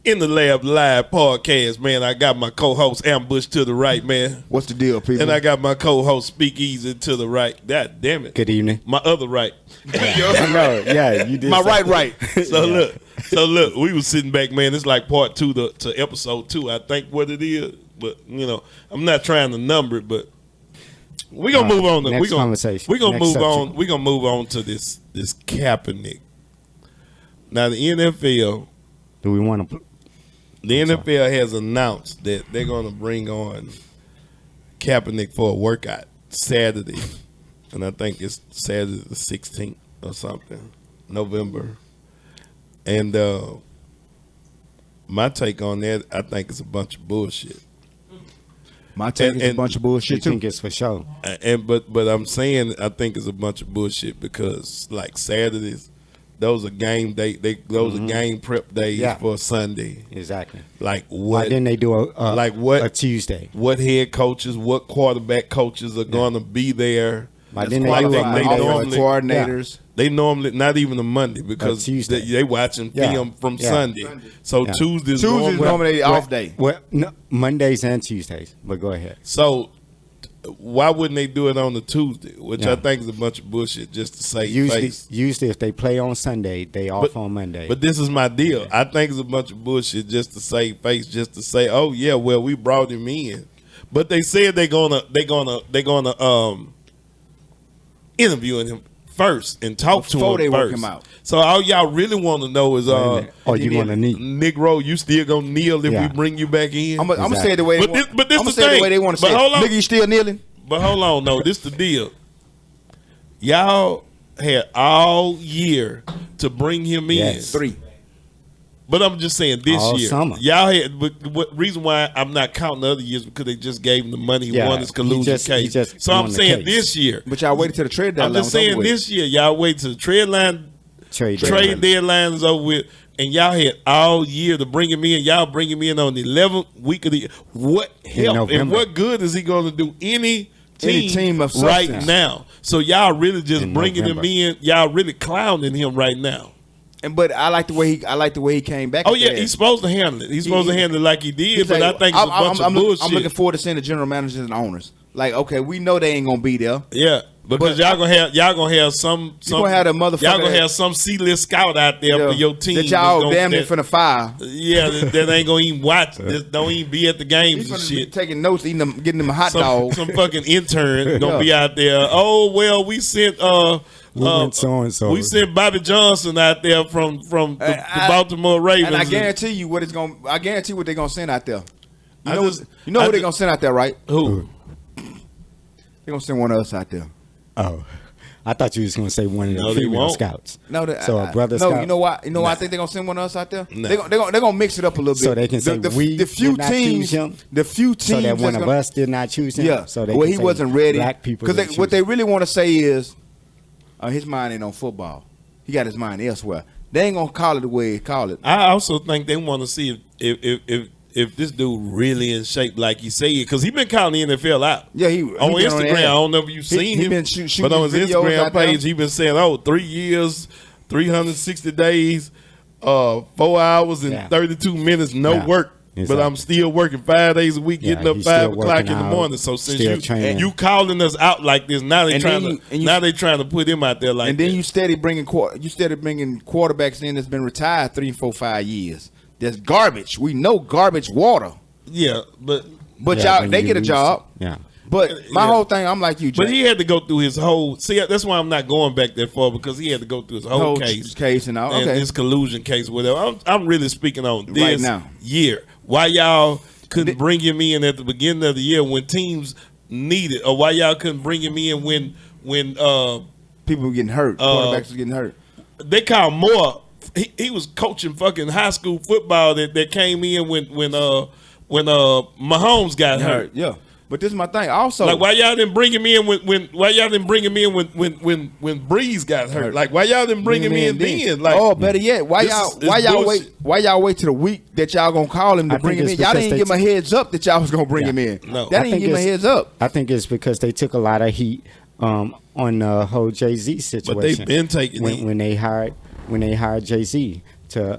InTheLab Live podcast, man. I got my co-host Ambush to the right, man. What's the deal, people? And I got my co-host Speakeasy to the right. God damn it. Good evening. My other right. Yeah, you did. My right. So look, we was sitting back, man. It's like part 2 to episode 2, I think what it is. But I'm not trying to number it, but we're gonna move on. Next conversation. We're gonna Next move subject. on. We're gonna move on to this Kaepernick. Now the NFL. Do we want to? The NFL has announced that they're going to bring on Kaepernick for a workout Saturday, and I think it's Saturday the 16th or something, November. And my take on that, I think it's a bunch of bullshit. My take is a bunch of bullshit too. I think it's for sure. But I'm saying I think it's a bunch of bullshit because like Saturdays, those are game day. Those are game prep days for Sunday. Exactly. Like what? Why didn't they do a Tuesday? What head coaches? What quarterback coaches are going to be there? Why didn't they do coordinators? Yeah. They normally not even a Monday because they watching film from Sunday. So Tuesday's normally off day. Well, no, Mondays and Tuesdays. But go ahead. So why wouldn't they do it on the Tuesday? Which I think is a bunch of bullshit just to say Usually if they play on Sunday, they off on Monday. But this is my deal. I think it's a bunch of bullshit just to say face, just to say, oh yeah, well we brought him in. But they said they're gonna interview him first and talk to him before they work first. him out. So all y'all really want to know is you want to kneel? Negro, you still gonna kneel if we bring you back in? I'm gonna say it the way. But this the thing. The way they want to say it. Nigga, you still kneeling? But hold on, no, this the deal. Y'all had all year to bring him in. 3. But I'm just saying this all year. Summer. Y'all had, but what reason why I'm not counting the other years because they just gave him the money. He won his collusion case. So I'm saying this year. But y'all waited till the trade deadline. I'm just saying this year. Y'all waited till the trade deadline is over with. And y'all had all year to bring him in. Y'all bring him in on the 11th week of the year. What help and what good is he going to do any team of right now? So y'all really just bringing him in. Y'all really clowning him right now. But I like the way he came back. Oh yeah, he's supposed to handle it. He's supposed to handle it like he did. But I think it's a bunch of bullshit. I'm looking forward to seeing the general managers and owners. Like, okay, we know they ain't gonna be there. Yeah. Because y'all gonna have some y'all gonna have some C-list scout out there for your team that y'all damn near finna fire. Yeah, that ain't gonna even watch. Don't even be at the games and shit. Taking notes, getting them a hot dog. Some fucking intern gonna be out there. Oh well, we sent we sent Bobby Johnson out there from the Baltimore Ravens. And I guarantee you what they're gonna send out there. You know who they're gonna send out there, right? Who? They're gonna send one of us out there. Oh, I thought you was gonna say one of the female scouts. No, a brother scout. No, you know why? You know why I think they're gonna send one of us out there? No. They're gonna mix it up a little bit, so they can say the few teams, so that one of us did not choose him. Yeah, so he wasn't ready. Black people, because what they really want to say is, his mind ain't on football. He got his mind elsewhere. They ain't gonna call it the way they call it. I also think they want to see if this dude really in shape like he said, because he been calling the NFL out. Yeah, on Instagram. I don't know if you've seen him, but on his Instagram page, he been saying, 3 years, 360 days, 4 hours and 32 minutes, no work. Exactly. But I'm still working 5 days a week, getting up 5 o'clock in the morning. So since you calling us out like this, now they trying to put him out there like that. And then you steady bringing quarterbacks in that's been retired 3, 4, 5 years. That's garbage. We know garbage water. Yeah, but y'all they get a job. Yeah. But my whole thing, I'm like you, Jay. But he had to go through his whole. See, that's why I'm not going back that far because he had to go through his whole case and all. And his collusion case, whatever. I'm really speaking on this right now. Year. Why y'all couldn't bring him in at the beginning of the year when teams needed, or why y'all couldn't bring him in when people were getting hurt, quarterbacks were getting hurt. They call Moore. He was coaching fucking high school football that came in when Mahomes got hurt. Yeah. But this is my thing. Also, like why y'all didn't bring him in when Breeze got hurt? Like why y'all didn't bring him in then? Like, better yet, why y'all wait till the week that y'all gonna call him to bring him in? Y'all didn't give him a heads up that y'all was gonna bring him in. No, that didn't give him a heads up. I think it's because they took a lot of heat on the whole Jay-Z situation. But they've been taking when they hired Jay-Z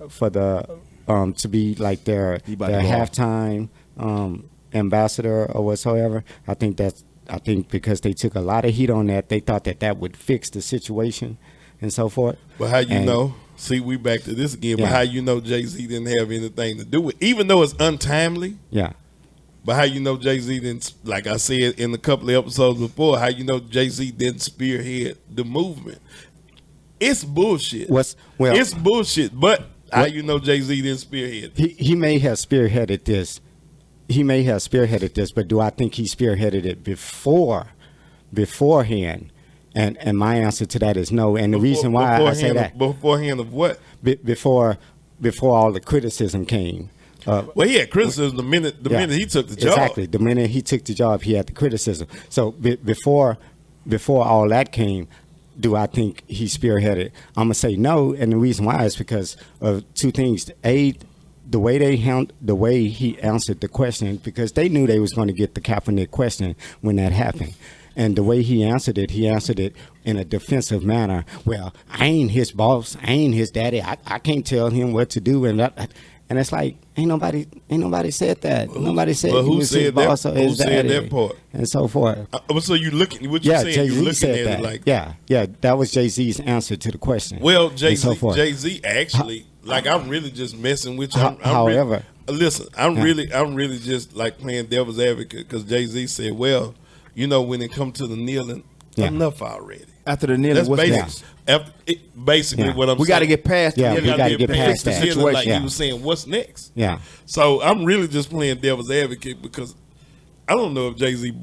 for the to be like their halftime ambassador or whatsoever. I think because they took a lot of heat on that, they thought that would fix the situation and so forth. But how you know? See, we back to this again. But how you know Jay-Z didn't have anything to do with it, even though it's untimely? Yeah. But how you know Jay-Z didn't, like I said in a couple of episodes before, how you know Jay-Z didn't spearhead the movement? It's bullshit. It's bullshit. But how you know Jay-Z didn't spearhead this? He may have spearheaded this. But do I think he spearheaded it beforehand? And my answer to that is no. And the reason why I say that beforehand of what? Before all the criticism came. Well, he had criticism the minute he took the job. Exactly. The minute he took the job, he had the criticism. So before all that came, do I think he spearheaded? I'm gonna say no, and the reason why is because of two things. A, the way he answered the question, because they knew they was going to get the Kaepernick question when that happened. And the way he answered it in a defensive manner. Well, I ain't his boss. I ain't his daddy. I can't tell him what to do. And it's like, ain't nobody said that. Nobody said he was his boss or his daddy. Who said that part? And so forth. So you looking? What you saying? Jay-Z you looking said at that. it like? Yeah. That was Jay-Z's answer to the question. Well, Jay-Z actually, like, I'm really just messing with you. However, I'm really just like playing devil's advocate because Jay-Z said, well, you know, when it comes to the kneeling, enough already. After the kneeling, what's next? Basically, what I'm saying. We got to get past we got to get past that situation. Like he was saying, what's next? Yeah. So I'm really just playing devil's advocate because I don't know if Jay-Z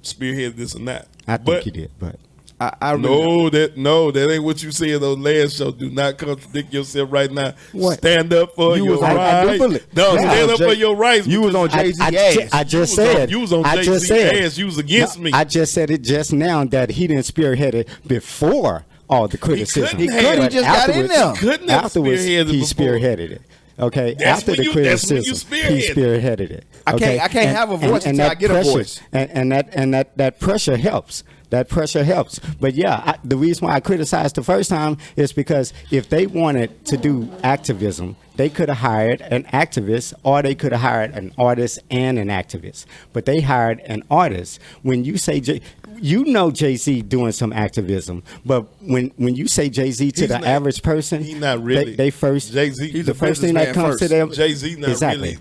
spearheaded this or not. I think he did, but I really that ain't what you said on last show. Do not contradict yourself right now. What? Stand up for your rights. Stand up for your rights. You was on Jay-Z's ass. I just said you was on Jay-Z's ass. You was against me. I just said it just now that he didn't spearhead it before all the criticism. He just got in there. Afterwards, he spearheaded it. Okay, after the criticism, he spearheaded it. Okay? I can't have a voice until I get a voice. And that pressure helps. That pressure helps. But yeah, the reason why I criticized the first time is because if they wanted to do activism, they could have hired an activist or they could have hired an artist and an activist. But they hired an artist. When you say Jay-Z doing some activism, but when you say Jay-Z to the average person, he's not really. They first Jay-Z. The first thing that comes to them. Jay-Z not really.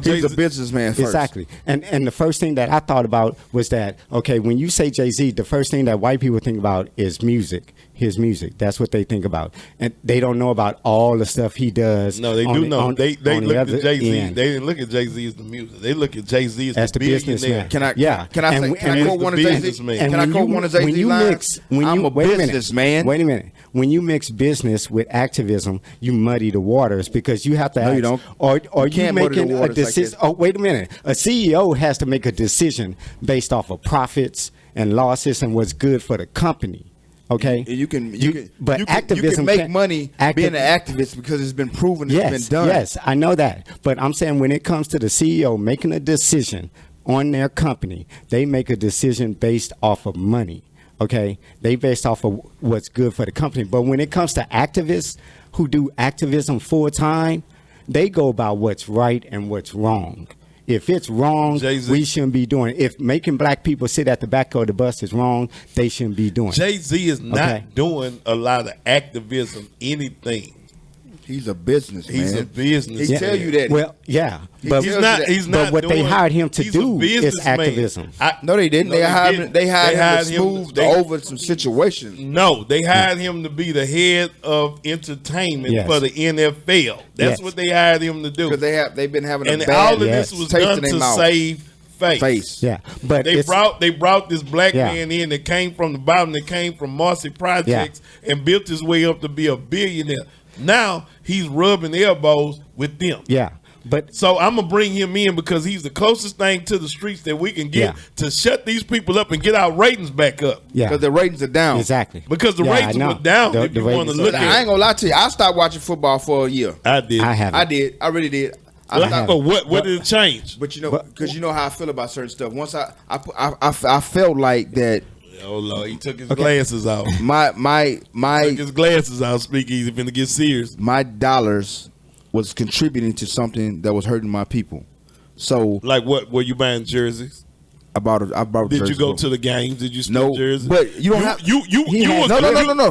He's a businessman first. Exactly. And the first thing that I thought about was that, okay, when you say Jay-Z, the first thing that white people think about is music, his music. That's what they think about. And they don't know about all the stuff he does. No, they do know. They look at Jay-Z. They didn't look at Jay-Z as the music. They look at Jay-Z as the businessman. Can I quote one of Jay-Z's? Can I quote one of Jay-Z's lines? I'm a businessman. Wait a minute. When you mix business with activism, you muddy the waters because you have to ask, you don't. Or you making a decision. Like wait a minute. A CEO has to make a decision based off of profits and losses and what's good for the company. Okay, you can activism make money being an activist because it's been proven it's been done. Yes, I know that. But I'm saying when it comes to the CEO making a decision on their company, they make a decision based off of money. Okay, they based off of what's good for the company. But when it comes to activists who do activism full time, they go about what's right and what's wrong. If it's wrong, Jay-Z, we shouldn't be doing it. If making black people sit at the back of the bus is wrong, they shouldn't be doing it. Jay-Z is not doing a lot of activism, anything. He's a businessman. He's a businessman. He tell you that. Well, yeah. But he's not but what they hired him to do is activism. No, they didn't. They hired him to smooth over some situations. No, they hired him to be the head of entertainment for the NFL. That's what they hired him to do. Because they've been having a bad all of this was done to save face. Yeah, but they brought this black man in that came from the bottom, that came from Marcy Projects, and built his way up to be a billionaire. Now he's rubbing elbows with them. Yeah. But so I'm gonna bring him in because he's the closest thing to the streets that we can get to shut these people up and get our ratings back up. Yeah, because the ratings are down. Exactly. Because the ratings were down. If you want to look at it, I ain't gonna lie to you. I stopped watching football for a year. I did. I did. I really did. What did it change? But because you know how I feel about certain stuff. Once I felt like that. Oh Lord, he took his glasses off. My took his glasses off. Speak easy, finna get serious. My dollars was contributing to something that was hurting my people. So, like what? Were you buying jerseys? I bought Did you go to the games? Did you steal jerseys? But you don't have. No.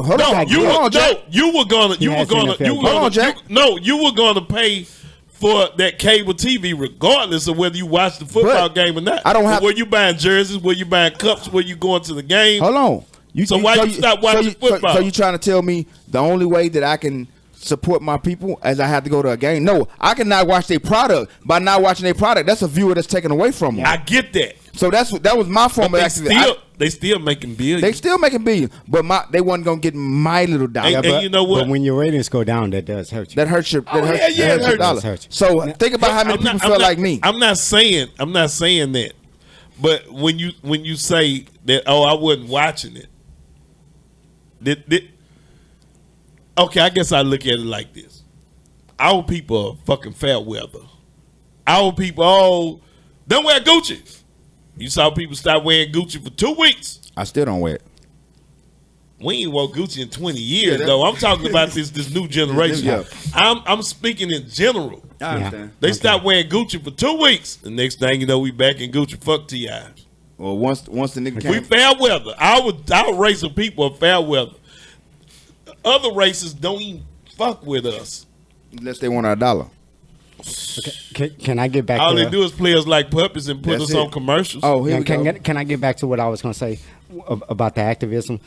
Hold on. You were gonna pay for that cable TV regardless of whether you watch the football game or not. I don't have. Were you buying jerseys? Were you buying cups? Were you going to the game? Hold on. Why you stop watching football? So you trying to tell me the only way that I can support my people as I have to go to a game? No, I cannot watch their product. By not watching their product, that's a viewer that's taken away from me. I get that. So that was my form of activism. They still making billions. They still making billions, but they wasn't gonna get my little dollar. And you know what? But when your ratings go down, that does hurt you. That hurts your. That hurts your dollar. So think about how many people feel like me. I'm not saying that, but when you say that, I wasn't watching it. Okay, I guess I look at it like this. Our people are fucking fair weather. Our people don't wear Gucci. You saw people stop wearing Gucci for 2 weeks. I still don't wear it. We ain't wore Gucci in 20 years, though. I'm talking about this new generation. Yeah. I'm speaking in general. I understand. They stopped wearing Gucci for 2 weeks. The next thing you know, we back in Gucci. Fuck T.I. Well, once the nigga came. We fair weather. Our race of people are fair weather. Other races don't even fuck with us. Unless they want our dollar. Okay. Can I get back All to they do is play us like puppies and put us on commercials. Oh, here we go. Can I get back to what I was going to say about the activism?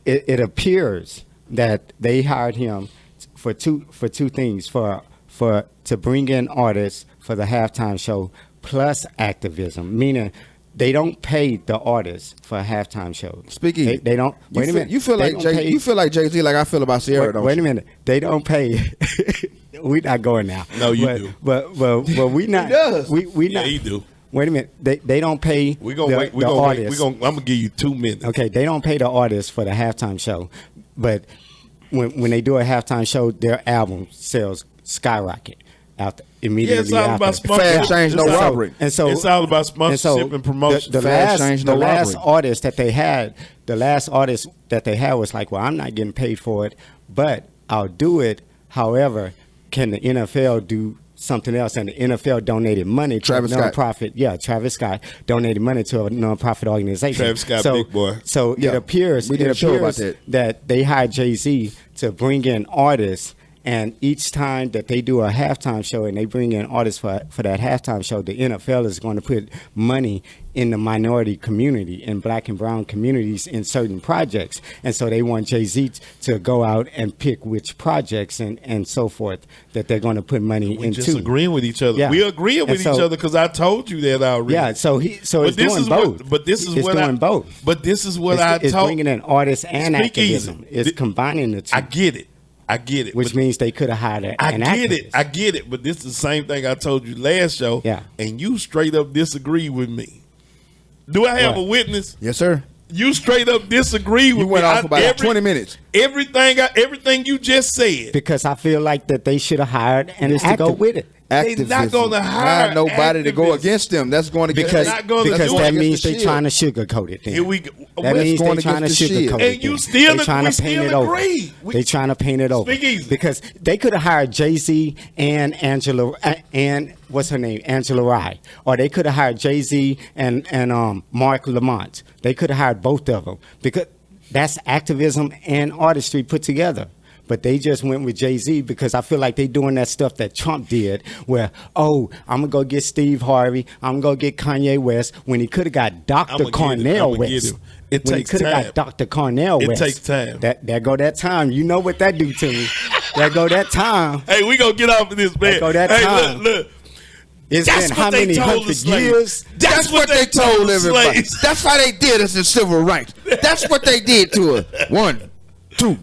It appears that they hired him for two things, to bring in artists for the halftime show plus activism, meaning they don't pay the artists for a halftime show. Speaking, they don't. Wait a minute. You feel like Jay-Z, like I feel about Sierra. Wait a minute. They don't pay. We're not going now. No, you do. But we not. He does. We yeah, not. he do. Wait a minute. They don't pay. We're gonna wait. I'm gonna give you 2 minutes. Okay, they don't pay the artists for the halftime show, but when they do a halftime show, their album sales skyrocket immediately. Yeah, it's all about sponsorship. Fast change, no robbery. And so it's all about sponsorship and promotion. The last artist that they had was like, well, I'm not getting paid for it, but I'll do it. However, can the NFL do something else? And the NFL donated money to a nonprofit. Yeah, Travis Scott donated money to a nonprofit organization. Travis Scott, big boy. So it appears that they hired Jay-Z to bring in artists. And each time that they do a halftime show and they bring in artists for that halftime show, the NFL is going to put money in the minority community, in black and brown communities, in certain projects. And so they want Jay-Z to go out and pick which projects and so forth that they're going to put money into. We just agreeing with each other. Yeah. We agreeing with each other because I told you that already. Yeah, so it's doing both. But this is what I told. It's bringing in artists and activism. It's combining the two. I get it. Which means they could have hired an activist. I get it. But this is the same thing I told you last show. Yeah. And you straight up disagree with me. Do I have a witness? Yes, sir. You straight up disagree with me. You went off about 20 minutes. Everything you just said. Because I feel like that they should have hired an activist to go with it. They're not going to hire nobody to go against them. That's going to get because that means they're trying to sugarcoat it. Then. Here we go. That means they're trying to sugarcoat it. And you still agree. They're trying to paint it over. Speak easy. Because they could have hired Jay-Z and Angela and what's her name, Angela Rye, or they could have hired Jay-Z and Mark Lamont. They could have hired both of them because that's activism and artistry put together. But they just went with Jay-Z because I feel like they doing that stuff that Trump did where, I'm going to go get Steve Harvey. I'm going to go get Kanye West when he could have got Dr. Cornel West. It takes time. He could have got Dr. Cornel West. It takes time. There go that time. You know what that do to me. There go that time. Hey, we going to get off of this, man. There go that time. Look. It's been how many hundred years? That's what they told everybody. That's how they did us in civil rights. That's what they did to us. 1, 2.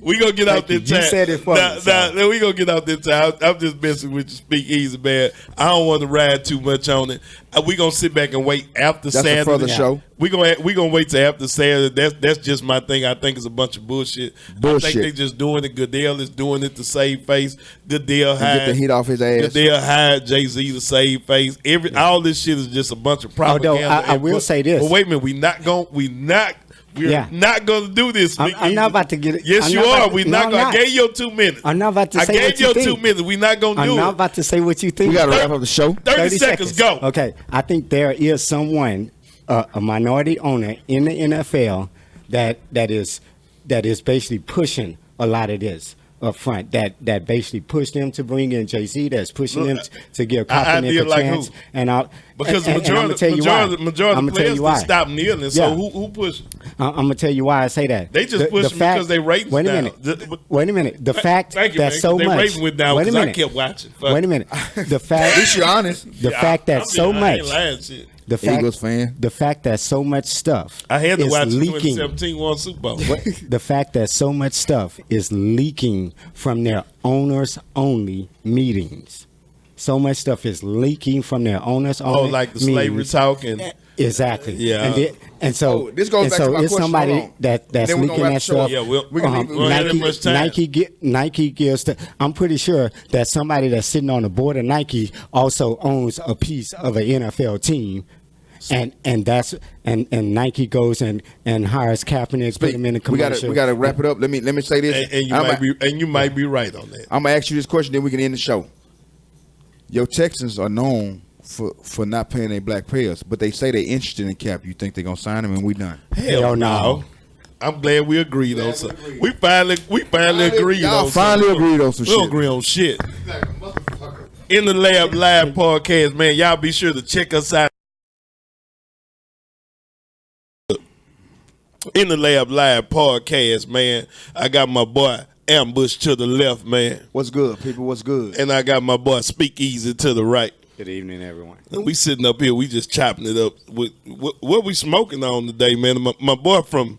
We gonna get out this time. You said it for me. We gonna get out this time. I'm just messing with you. Speak easy, man. I don't want to ride too much on it. We gonna sit back and wait after Saturday. That's a further show. We gonna wait till after Saturday. That's just my thing. I think it's a bunch of bullshit. I think they just doing it. Goodell is doing it to save face. Goodell hired get the heat off his ass. Goodell hired Jay-Z to save face. All this shit is just a bunch of propaganda. Although I will say this. But wait a minute, We're not going to do this. I'm not about to get it. Yes, you are. We're not going to. I gave you 2 minutes. I'm not about to say what you think. I gave you 2 minutes. We're not going to do it. I'm not about to say what you think. We got to wrap up the show. 30 seconds, go. Okay. I think there is someone, a minority owner in the NFL that is basically pushing a lot of this up front, that basically pushed them to bring in Jay-Z, that's pushing them to give Kaepernick a chance. And because the majority of the players stop kneeling, so who pushed? I'm going to tell you why I say that. They just pushed because they ratings down. Wait a minute. The fact that so much. Rating went down because I kept watching. Wait a minute. The fact. At least you're honest. The fact that so much. The fact, Eagles fan. The fact that so much stuff I had to watch leaking. 2017 World Super Bowl. The fact that so much stuff is leaking from their owners only meetings. So much stuff is leaking from their owners only. Oh, like the slavery talk and Exactly. Yeah. And so this goes back to my it's question. somebody that's leaking that stuff. Yeah, we don't have that much time. Nike gives I'm pretty sure that somebody that's sitting on the board of Nike also owns a piece of an NFL team. And Nike goes and hires Kaepernick, put him in the commercial. We gotta wrap it up. Let me say this. And you might be right on that. I'm gonna ask you this question, then we can end the show. Your Texans are known for not paying their black players, but they say they're interested in Cap. You think they're gonna sign him and we done? Hell no. I'm glad we agreed on something. We finally agreed on something. Finally agreed on some shit. We don't agree on shit. In the Lab Live podcast, man. Y'all be sure to check us out. In the Lab Live podcast, man. I got my boy Ambush to the left, man. What's good, people? What's good? And I got my boy Speakeasy to the right. Good evening, everyone. And we sitting up here, we just chopping it up with what we smoking on today, man. My boy from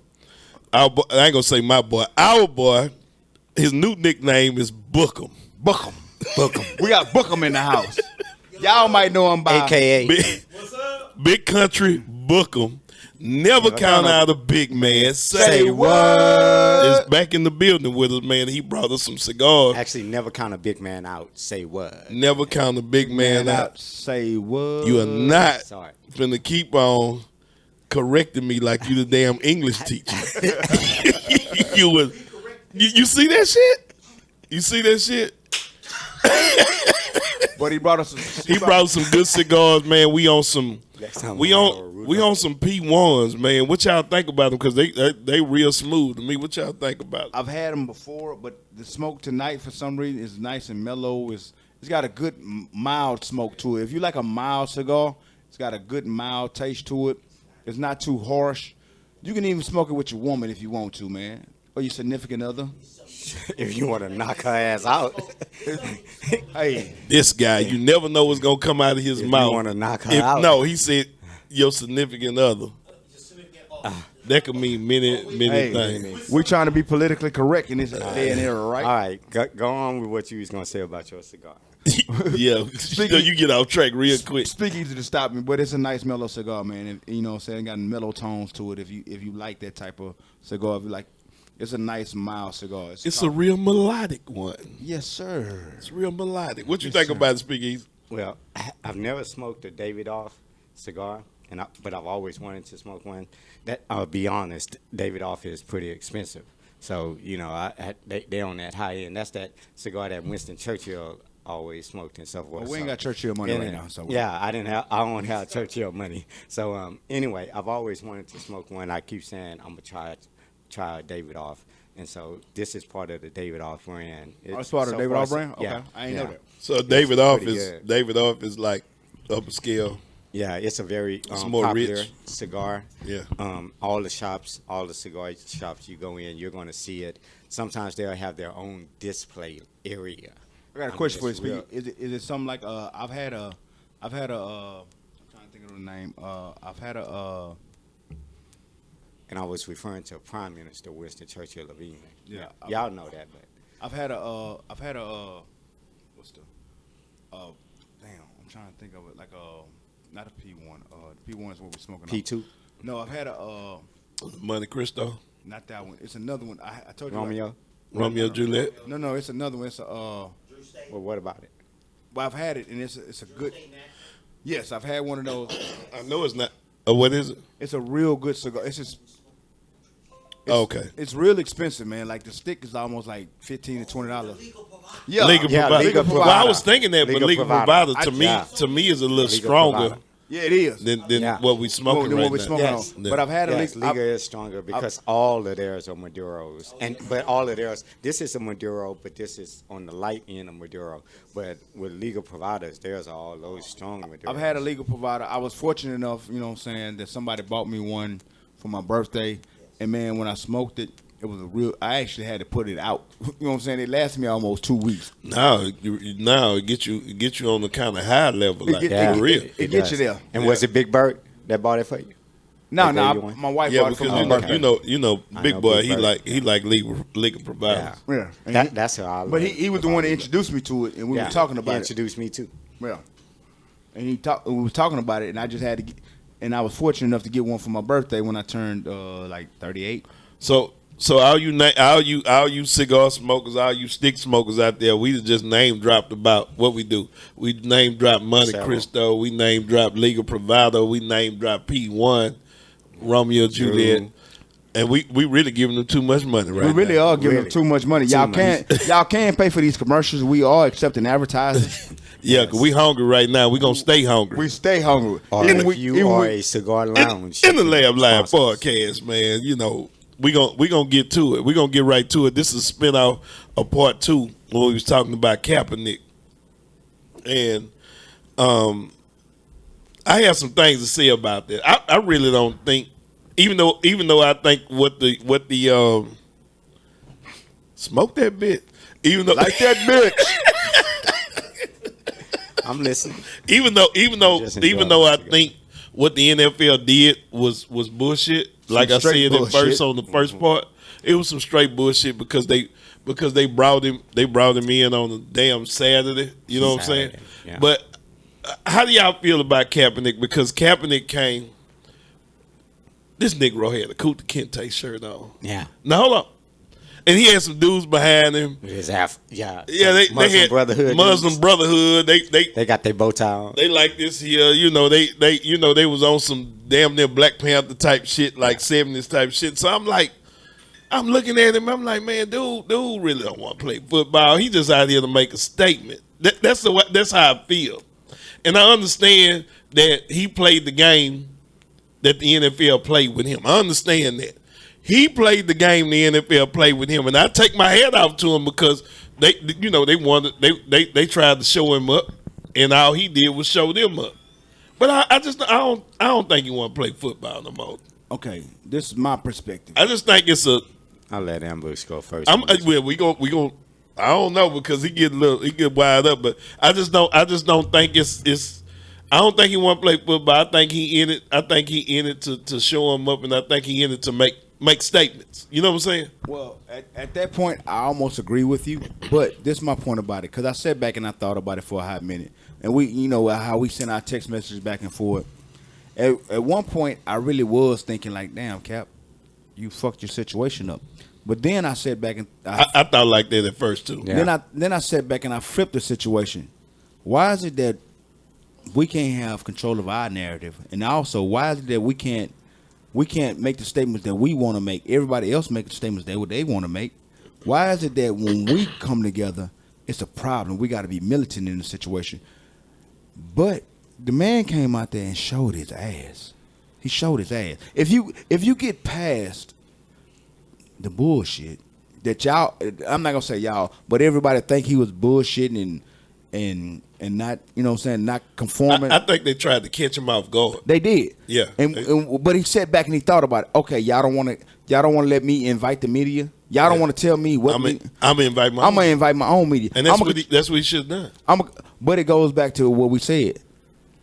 I ain't gonna say my boy, our boy. His new nickname is Bookham. Bookham. We got Bookham in the house. Y'all might know him by AKA Big Country Bookham. Never count out a big man. Say what? Is back in the building with us, man. He brought us some cigars. Actually, never count a big man out. Say what? Never count a big man out. Say what? You are not finna keep on correcting me like you the damn English teacher. You see that shit? You see that shit? But he brought us some good cigars, man. We on some some P1s, man. What y'all think about them? Because they real smooth to me. What y'all think about them? I've had them before, but the smoke tonight for some reason is nice and mellow. It's got a good mild smoke to it. If you like a mild cigar, it's got a good mild taste to it. It's not too harsh. You can even smoke it with your woman if you want to, man, or your significant other. If you want to knock her ass out. Hey, this guy, you never know what's gonna come out of his mouth. You want to knock her out? No, he said your significant other. That could mean many things. We're trying to be politically correct in this day and era, right? All right, go on with what you was gonna say about your cigar. Yeah, you get off track real quick. Speak easy to stop me, but it's a nice mellow cigar, man. And, you know what I'm saying? It got mellow tones to it. If you like that type of cigar, if you like. It's a nice, mild cigar. It's a real melodic one. Yes, sir. It's real melodic. What you think about it, Speakeasy? Well, I've never smoked a Davidoff cigar, but I've always wanted to smoke one. That I'll be honest, Davidoff is pretty expensive. So, you know, they on that high end. That's that cigar that Winston Churchill always smoked and so forth. Well, we ain't got Churchill money right now. So yeah, I don't have Churchill money. So anyway, I've always wanted to smoke one. I keep saying I'm gonna try a Davidoff, and so this is part of the Davidoff brand. It's part of the Davidoff brand? Okay. Yeah, I ain't know that. So Davidoff is like upper scale. Yeah, it's a very more popular rich cigar. Yeah. All the cigar shops you go in, you're going to see it. Sometimes they'll have their own display area. I got a question for you, Speedy. Is it something like I've had a I'm trying to think of the name. And I was referring to Prime Minister Winston Churchill of England. Yeah, y'all know that, but I've had a what's the damn, I'm trying to think of it, like not a P1. The P1 is what we're smoking. P2. No, I've had a Monte Cristo. Not that one. It's another one. I told you. Romeo Juliet. No, it's another one. It's well, what about it? Well, I've had it, and it's a good. Yes, I've had one of those. I know it's not. What is it? It's a real good cigar. It's just It's real expensive, man. Like the stick is almost like $15 to $20. Yeah, legal provider. Well, I was thinking that, but legal provider to me is a little stronger. Provider. Yeah, it is. Than what we smoking right now. Yes. But I've had legal is stronger because all of theirs are Maduros, but all of theirs. This is a Maduro, but this is on the light end of Maduro. But with legal providers, theirs are all those strong Maduros. I've had a legal provider. I was fortunate enough, you know what I'm saying, that somebody bought me one for my birthday, and man, when I smoked it, it was I actually had to put it out. You know what I'm saying? It lasted me almost 2 weeks. Now it get you on the kind of high level, like for real. It gets you there. And was it Big Bird that bought it for you? No, my wife bought it for me. You know, Big Boy, he like legal providers. Yeah. That's how I love. But he was the one that introduced me to it, and we were talking about it. He introduced me too. Yeah. And we were talking about it, and I just had to get, and I was fortunate enough to get one for my birthday when I turned like 38. So all you cigar smokers, all you stick smokers out there, we just name dropped about what we do. We name drop Monte Cristo, we name drop Legal Provider, we name drop P1, Romeo Juliet, and we really giving them too much money right now. We really are giving them too much money. Y'all can't pay for these commercials. We are accepting advertising. Yeah, because we hungry right now. We gonna stay hungry. We stay hungry. Or if you are a cigar lounge. In the Lab Live podcast, man, you know. We gonna get to it. We gonna get right to it. This is a spinoff of part 2 when we was talking about Kaepernick, and I have some things to say about that. I really don't think, even though I think what the smoke that bit, even though like that bitch. I'm listening. Even though I think what the NFL did was bullshit. Like I said on the first part, it was some straight bullshit because they brought him in on a damn Saturday. You know what I'm saying? Yeah. But how do y'all feel about Kaepernick? Because Kaepernick came. This Negro had a Kunta Kinte shirt on. Yeah. Now hold on. And he had some dudes behind him. They had Muslim Brotherhood. They got their bow tie on. They like this here. You know, they was on some damn near Black Panther type shit, like 70s type shit. So I'm looking at him. I'm like, man, dude really don't want to play football. He just out here to make a statement. That's how I feel. And I understand that he played the game that the NFL played with him. I understand that. He played the game the NFL played with him, and I take my hat off to him because they tried to show him up, and all he did was show them up. But I don't think he want to play football no more. Okay, this is my perspective. I just think it's a. I'll let Ambush go first. We go. I don't know because he get wired up, but I just don't think it's. I don't think he want to play football. I think he in it to show him up, and I think he in it to make statements. You know what I'm saying? Well, at that point, I almost agree with you, but this is my point about it, because I sat back and I thought about it for a hot minute. And we, you know, how we send our text messages back and forth. At one point, I really was thinking like, damn, Cap, you fucked your situation up. But then I sat back and I thought like that at first too. Yeah. Then I sat back and I flipped the situation. Why is it that we can't have control of our narrative? And also, why is it that we can't make the statements that we want to make? Everybody else make the statements that they want to make. Why is it that when we come together, it's a problem? We got to be militant in the situation. But the man came out there and showed his ass. He showed his ass. If you get past the bullshit that y'all, I'm not gonna say y'all, but everybody think he was bullshitting and not, you know what I'm saying, not conforming. I think they tried to catch him off guard. They did. Yeah. But he sat back and he thought about it. Okay, y'all don't want to let me invite the media. Y'all don't want to tell me what. I'm gonna invite my own media. And that's what he should have done. But it goes back to what we said.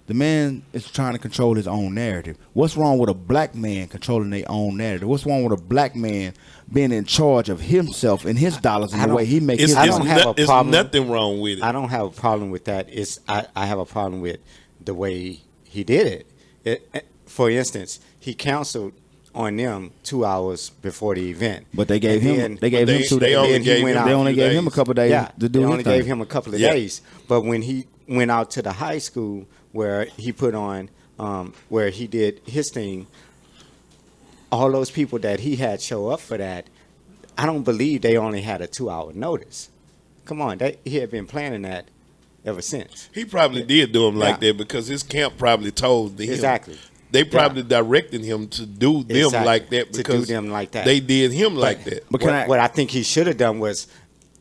The man is trying to control his own narrative. What's wrong with a black man controlling their own narrative? What's wrong with a black man being in charge of himself and his dollars and the way he makes his money? I don't have a problem. There's nothing wrong with it. I don't have a problem with that. I have a problem with the way he did it. For instance, he counseled on them 2 hours before the event. But they gave him 2 days. They only gave him a couple of days to do it. They only gave him a couple of days. But when he went out to the high school where he put on, where he did his thing, all those people that he had show up for that, I don't believe they only had a 2-hour notice. Come on, he had been planning that ever since. He probably did do him like that because his camp probably told them. Exactly. They probably directed him to do them like that because they did him like that. But what I think he should have done was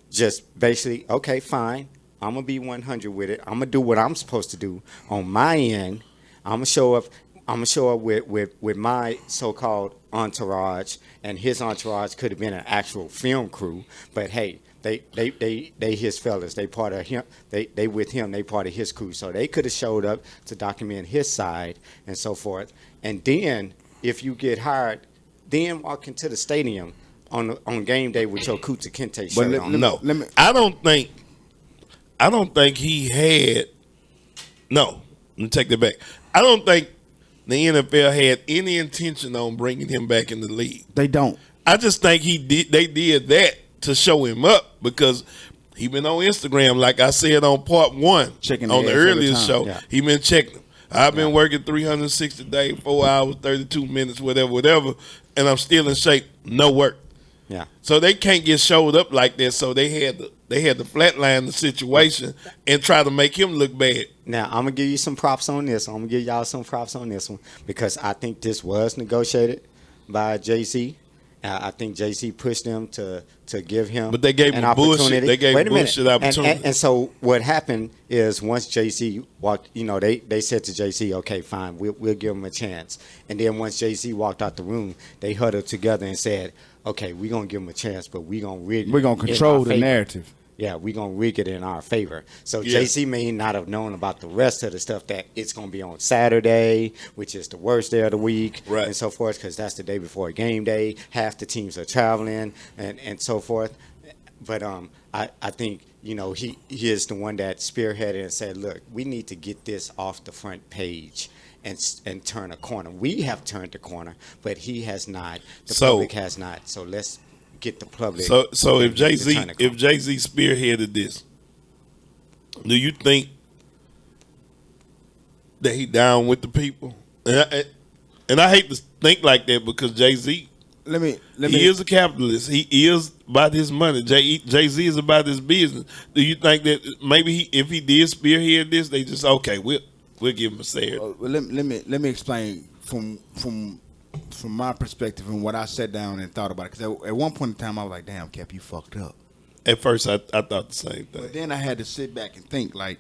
just basically, okay, fine, I'm going to be 100 with it. I'm going to do what I'm supposed to do on my end. I'm going to show up with my so-called entourage, and his entourage could have been an actual film crew, but hey, they his fellas. They part of him. They with him. They part of his crew. So they could have showed up to document his side and so forth. And then, if you get hired, then walk into the stadium on game day with your Kuta Kente shirt on. No, I don't think he had. No, let me take that back. I don't think the NFL had any intention on bringing him back in the league. They don't. I just think they did that to show him up because he been on Instagram, like I said on part 1, checking on the earlier show. Yeah. He been checking them. I've been working 360 days, 4 hours, 32 minutes, whatever, and I'm still in shape. No work. Yeah. So they can't get showed up like that. So they had to flatline the situation and try to make him look bad. Now I'm gonna give you some props on this. I'm gonna give y'all some props on this one because I think this was negotiated by Jay-Z. I think Jay-Z pushed them to give him, but they gave him bullshit. They gave him bullshit opportunity. And so what happened is once Jay-Z walked, they said to Jay-Z, okay, fine, we'll give him a chance. And then once Jay-Z walked out the room, they huddled together and said, okay, we're gonna give him a chance, but we're gonna control the narrative. Yeah, we're going to rig it in our favor. So Jay-Z may not have known about the rest of the stuff that it's going to be on Saturday, which is the worst day of the week, and so forth, because that's the day before game day. Half the teams are traveling and so forth. But I think, he is the one that spearheaded and said, look, we need to get this off the front page and turn a corner. We have turned the corner, but he has not. The public has not. So let's get the public. So if Jay-Z spearheaded this, do you think that he down with the people? And I hate to think like that because Jay-Z, he is a capitalist. He is about his money. Jay-Z is about his business. Do you think that maybe if he did spearhead this, they just we'll give him a say? Let me explain from my perspective and what I sat down and thought about it. Because at one point in time, I was like, damn, Cap, you fucked up. At first, I thought the same thing. But then I had to sit back and think, like,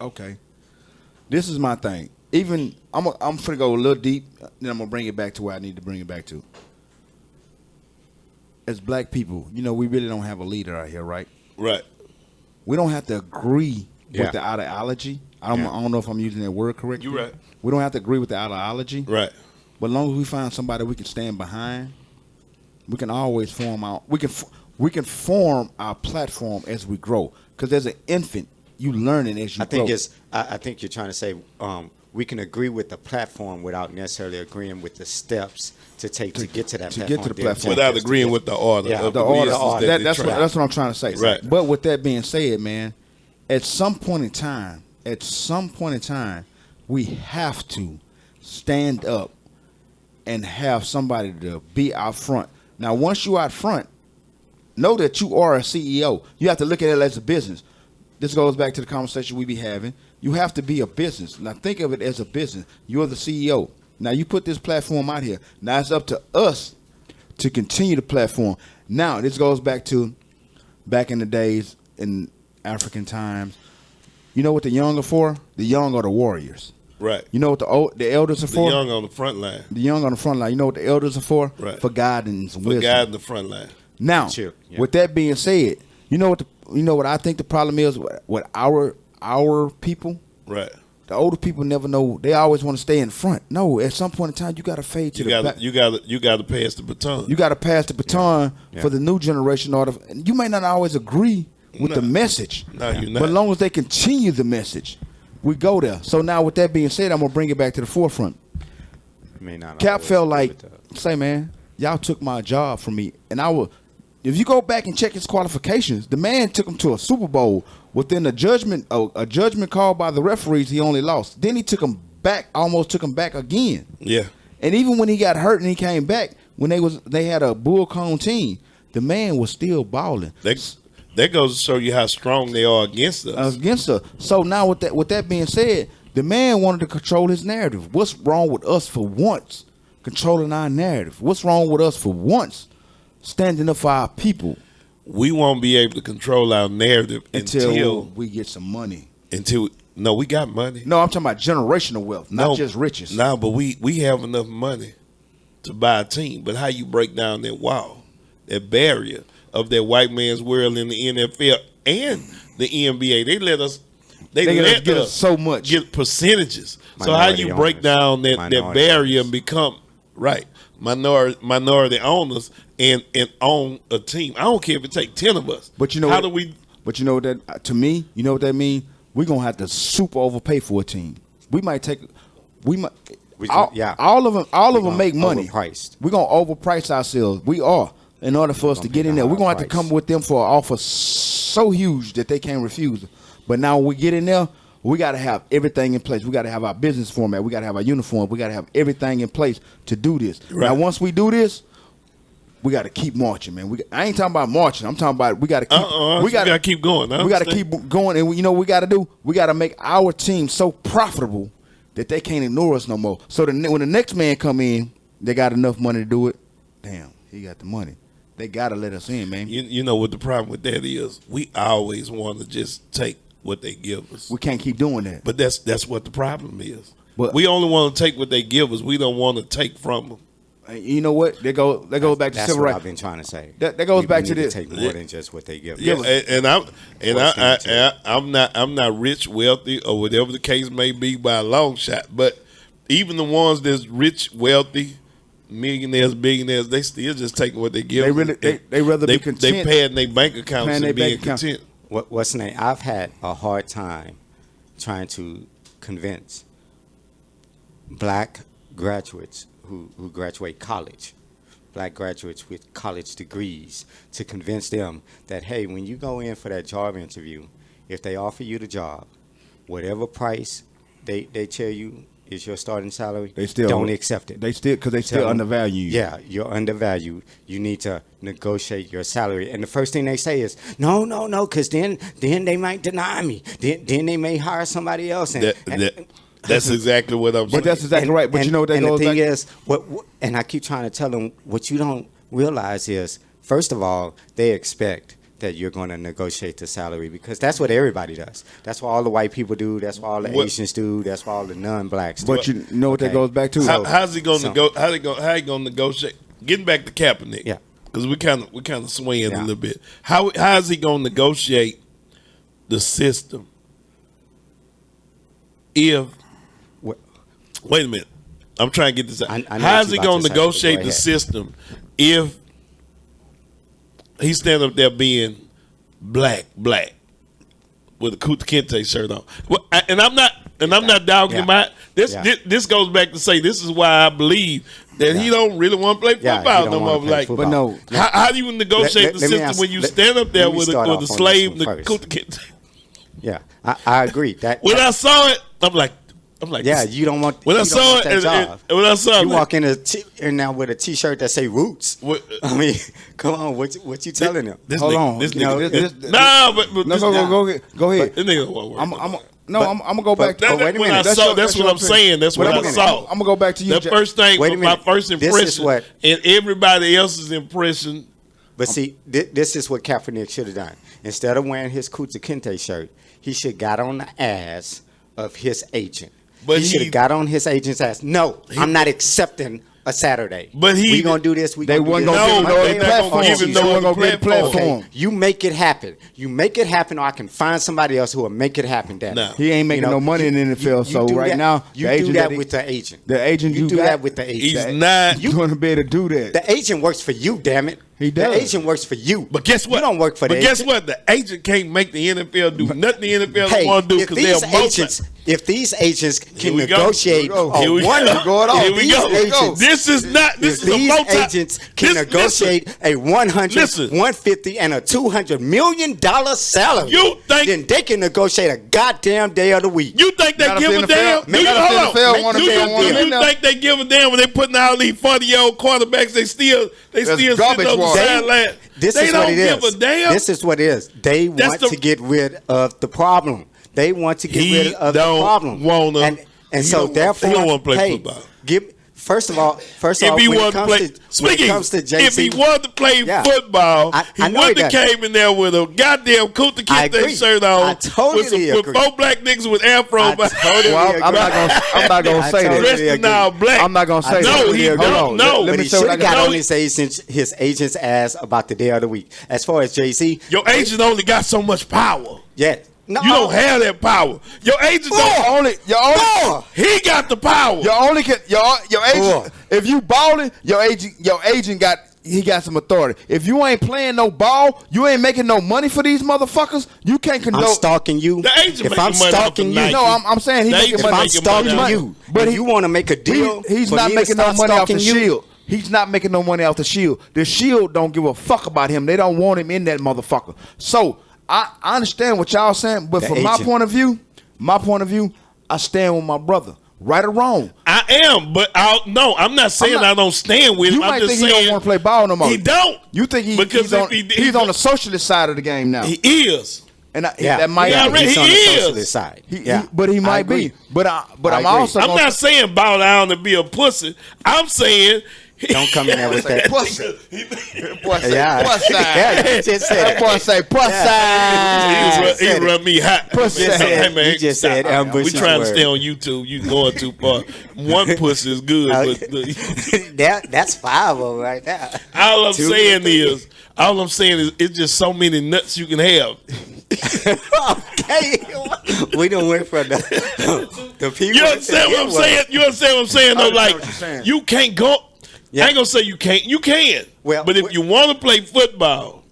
okay, this is my thing. Even, I'm going to go a little deep, then I'm going to bring it back to where I need to bring it back to. As black people, we really don't have a leader out here, right? Right. We don't have to agree with the ideology. I don't know if I'm using that word correctly. You're right. We don't have to agree with the ideology. Right. But as long as we find somebody we can stand behind, we can always form form our platform as we grow. Because as an infant, you learning as you grow. I think you're trying to say we can agree with the platform without necessarily agreeing with the steps to take to get to that platform. Get to the platform. Without agreeing with the order. Yeah, the order. That's what I'm trying to say. Right. But with that being said, man, at some point in time, we have to stand up and have somebody to be out front. Now, once you're out front, know that you are a CEO. You have to look at it as a business. This goes back to the conversation we be having. You have to be a business. Now, think of it as a business. You're the CEO. Now, you put this platform out here. Now, it's up to us to continue the platform. Now, this goes back to back in the days in African times. You know what the young are for? The young are the warriors. Right. You know what the elders are for? The young on the front line. The young on the front line. You know what the elders are for? Right. For guidance and wisdom. For guiding the front line. Now, with that being said, you know what I think the problem is with our people? Right. The older people never know. They always want to stay in front. No, at some point in time, you got to fade to the back. You got to pass the baton. You got to pass the baton for the new generation. You may not always agree with the message. No, you're not. But as long as they continue the message, we go there. So now with that being said, I'm going to bring it back to the forefront. Cap felt like, say, man, y'all took my job from me. And if you go back and check his qualifications, the man took him to a Super Bowl within a judgment called by the referees. He only lost. Then he took him back, almost took him back again. Yeah. And even when he got hurt and he came back, when they had a bull cone team, the man was still balling. That goes to show you how strong they are against us. So now with that being said, the man wanted to control his narrative. What's wrong with us for once controlling our narrative? What's wrong with us for once standing up for our people? We won't be able to control our narrative until we get some money. No, we got money. No, I'm talking about generational wealth, not just riches. No, but we have enough money to buy a team. But how you break down that wall, that barrier of that white man's world in the NFL and the NBA? They let us so much, get percentages. So how you break down that barrier and become minority owners and own a team? I don't care if it takes 10 of us. But you know But you know that to me, you know what that means? We're gonna have to super overpay for a team. All of them make money. Overpriced. We're gonna overprice ourselves. We are. In order for us to get in there, we're gonna have to come with them for an offer so huge that they can't refuse it. But now when we get in there, we got to have everything in place. We got to have our business format. We got to have our uniform. We got to have everything in place to do this. Right. Now, once we do this, we got to keep marching, man. I ain't talking about marching. I'm talking about we got to keep. We got to keep going. We got to keep going, and you know what we got to do? We got to make our team so profitable that they can't ignore us no more. So when the next man come in, they got enough money to do it. Damn, he got the money. They got to let us in, man. You know what the problem with that is? We always want to just take what they give us. We can't keep doing that. But that's what the problem is. But we only want to take what they give us. We don't want to take from them. You know what? That goes back to civil rights. That's what I've been trying to say. That goes back to this. Take more than just what they give. Yeah, I'm not rich, wealthy, or whatever the case may be by a long shot. But even the ones that's rich, wealthy, millionaires, billionaires, they still just taking what they give. They rather be content. They paying their bank accounts and being content. What's the name? I've had a hard time trying to convince black graduates who graduate college, black graduates with college degrees, to convince them that, hey, when you go in for that job interview, if they offer you the job, whatever price they tell you is your starting salary, they still don't accept it. Because they still undervalue you. Yeah, you're undervalued. You need to negotiate your salary. And the first thing they say is, no, because then they might deny me. Then they may hire somebody else. That's exactly what I'm saying. But that's exactly right. But you know what that goes back to? And the thing is, and I keep trying to tell them, what you don't realize is, first of all, they expect that you're going to negotiate the salary, because that's what everybody does. That's what all the white people do. That's what all the Asians do. That's what all the non-blacks do. But you know what that goes back to? How's he going to go? How he going to negotiate? Getting back to Kaepernick, yeah, because we kind of swaying a little bit. How is he going to negotiate the system if? Wait a minute, I'm trying to get this out. How is he going to negotiate the system if he stand up there being black with a Kuta Kente shirt on? Well, and I'm not dogging him out. This goes back to say, this is why I believe that he don't really want to play football no more. Like, but no, how do you negotiate the system when you stand up there with a slave, the Kuta Kente? Yeah, I agree. That when I saw it, I'm like, yeah, you don't want. When I saw it, when I saw it, you walk in now with a T-shirt that say "Roots." I mean, come on, what you telling them? Hold on, this nigga. Go ahead. This nigga won't work. I'm gonna go back. Wait a minute. That's what I'm saying. That's what I saw. I'm gonna go back to you. The first thing, my first impression, and everybody else's impression. But see, this is what Kaepernick should have done. Instead of wearing his Kuta Kente shirt, he should got on the ass of his agent. But he should have got on his agent's ass. No, I'm not accepting a Saturday. But we gonna do this. They weren't gonna give him no platform. You make it happen. You make it happen, or I can find somebody else who will make it happen. No. He ain't making no money in the NFL. So right now, you do that with the agent. The agent, you do that with the agent. He's not. You gonna be able to do that. The agent works for you. Damn it. He does. The agent works for you. But guess what? You don't work for the agent. But guess what? The agent can't make the NFL do nothing the NFL don't want to do because they're if these agents can Here negotiate we go. This is not. This is a multi. Agents can negotiate a 100, 150, and a $200 million salary. You think? Then they can negotiate a goddamn day of the week. You think they give a damn? Do you think they give a damn when they putting all these 40-year-old quarterbacks? They still sitting on the sideline. This is what it is. This is what it is. They want to get rid of the problem. They want to get rid of the problem. And so therefore, he don't want to play football. First of all, if he wanted to play football, he wouldn't have came in there with a goddamn Kunta Kinte shirt on. I totally with 4 black niggas with afro. I'm not gonna say that. I'm not gonna say that. No, he don't. No, but he should have got on his agent's ass about the day of the week. As far as Jay-Z, your agent only got so much power. Yeah. No, you don't have that power. Your agent he got the power. Your agent. If you balling, your agent got some authority. If you ain't playing no ball, you ain't making no money for these motherfuckers. You can't condone. I'm stalking you. The agent if I'm stalking you, no, I'm saying he's making money. If I'm stalking you, but you want to make a deal, he's not making no money off the Shield. He's not making no money off the Shield. The Shield don't give a fuck about him. They don't want him in that motherfucker. So I understand what y'all saying, but from my point of view, I stand with my brother. Right or wrong? I am, but I'm not saying I don't stand with him. I'm just saying he don't want to play ball no more. He don't. You think he's on the socialist side of the game now? He is. And that might be he on the is. socialist side. But he might be. But I'm also. I'm not saying bow down and be a pussy. I'm saying. Don't come in there with that. Pussy. Plus side. Yeah, you just said that. Boy say plus side. He run me hot. Pussy. Hey, man, you just said we trying to stay on YouTube. You going too far. One pussy is good. But that's 5 of them right there. All I'm saying is it's just so many nuts you can have. Okay, we don't wait for the people. You understand what I'm saying? You understand what I'm saying? Though, like you can't go. Yeah. I ain't gonna say you can't. You can. Well, but if you want to play football,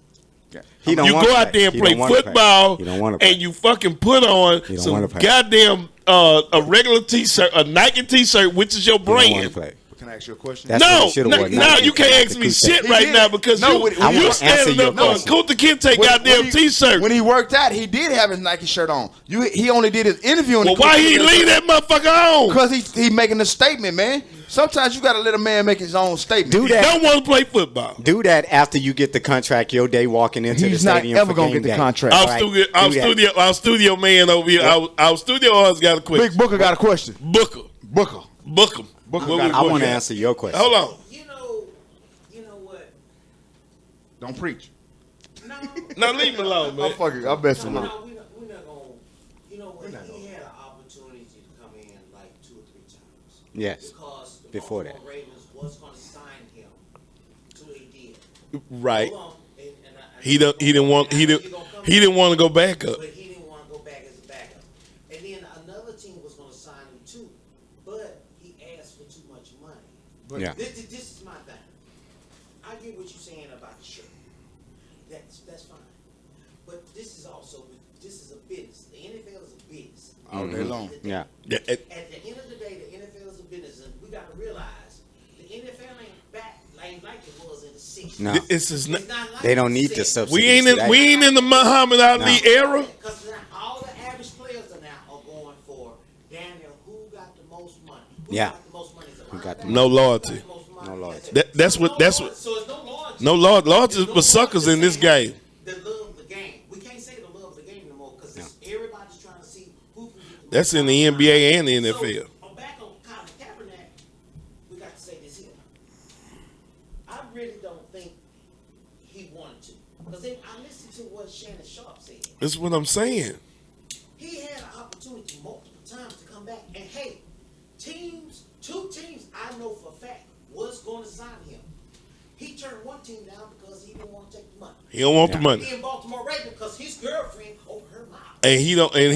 you go out there and play football, and you fucking put on some goddamn a regular T-shirt, a Nike T-shirt, which is your brand. Can I ask you a question? No, you can't ask me shit right now because you standing up on Kunta Kinte goddamn T-shirt. When he worked out, he did have his Nike shirt on. He only did his interview. Well, why he leave that motherfucker on? Because he making a statement, man. Sometimes you got to let a man make his own statement. Do that. He don't want to play football. Do that after you get the contract. Your day walking into the stadium. He's not ever gonna get the contract. Our studio man over here. Our studio has got a question. Big Booker got a question. Booker. I want to answer your question. Hold on. You know what? Don't preach. No, leave me alone, man. I'm messing with it. We're not gonna. You know what? He had an opportunity to come in like 2 or 3 times. Yes. Because the before that, Ravens was going to sign him to a deal. Right. He didn't want to go back up. But he didn't want to go back as a backup. And then another team was going to sign him too, but he asked for too much money. But this is my thing. I get what you're saying about the shirt. That's fine. But this is a business. The NFL is a business. All day long. Yeah. At the end of the day, the NFL is a business, and we got to realize the NFL ain't like it was in the 60s. No, it's not like they don't need the subsidies. We ain't in the Muhammad Ali era. Because all the average players are going for Daniel. Who got the most money? Who got the most money? No loyalty. No loyalty. That's what. So it's no loyalty. No loyalty for suckers in this game. The love of the game. We can't say the love of the game no more because everybody's trying to see who can get the That's in the NBA and the NFL. So, back on Colin Kaepernick, we got to say this here. I really don't think he wanted to. Because I listened to what Shannon Sharp said. That's what I'm saying. He had an opportunity multiple times to come back. And hey, two teams I know for a fact was going to sign him. He turned one team down because he didn't want to take the money. He don't want the money. He in Baltimore Ravens because his girlfriend over her mouth. And he don't. And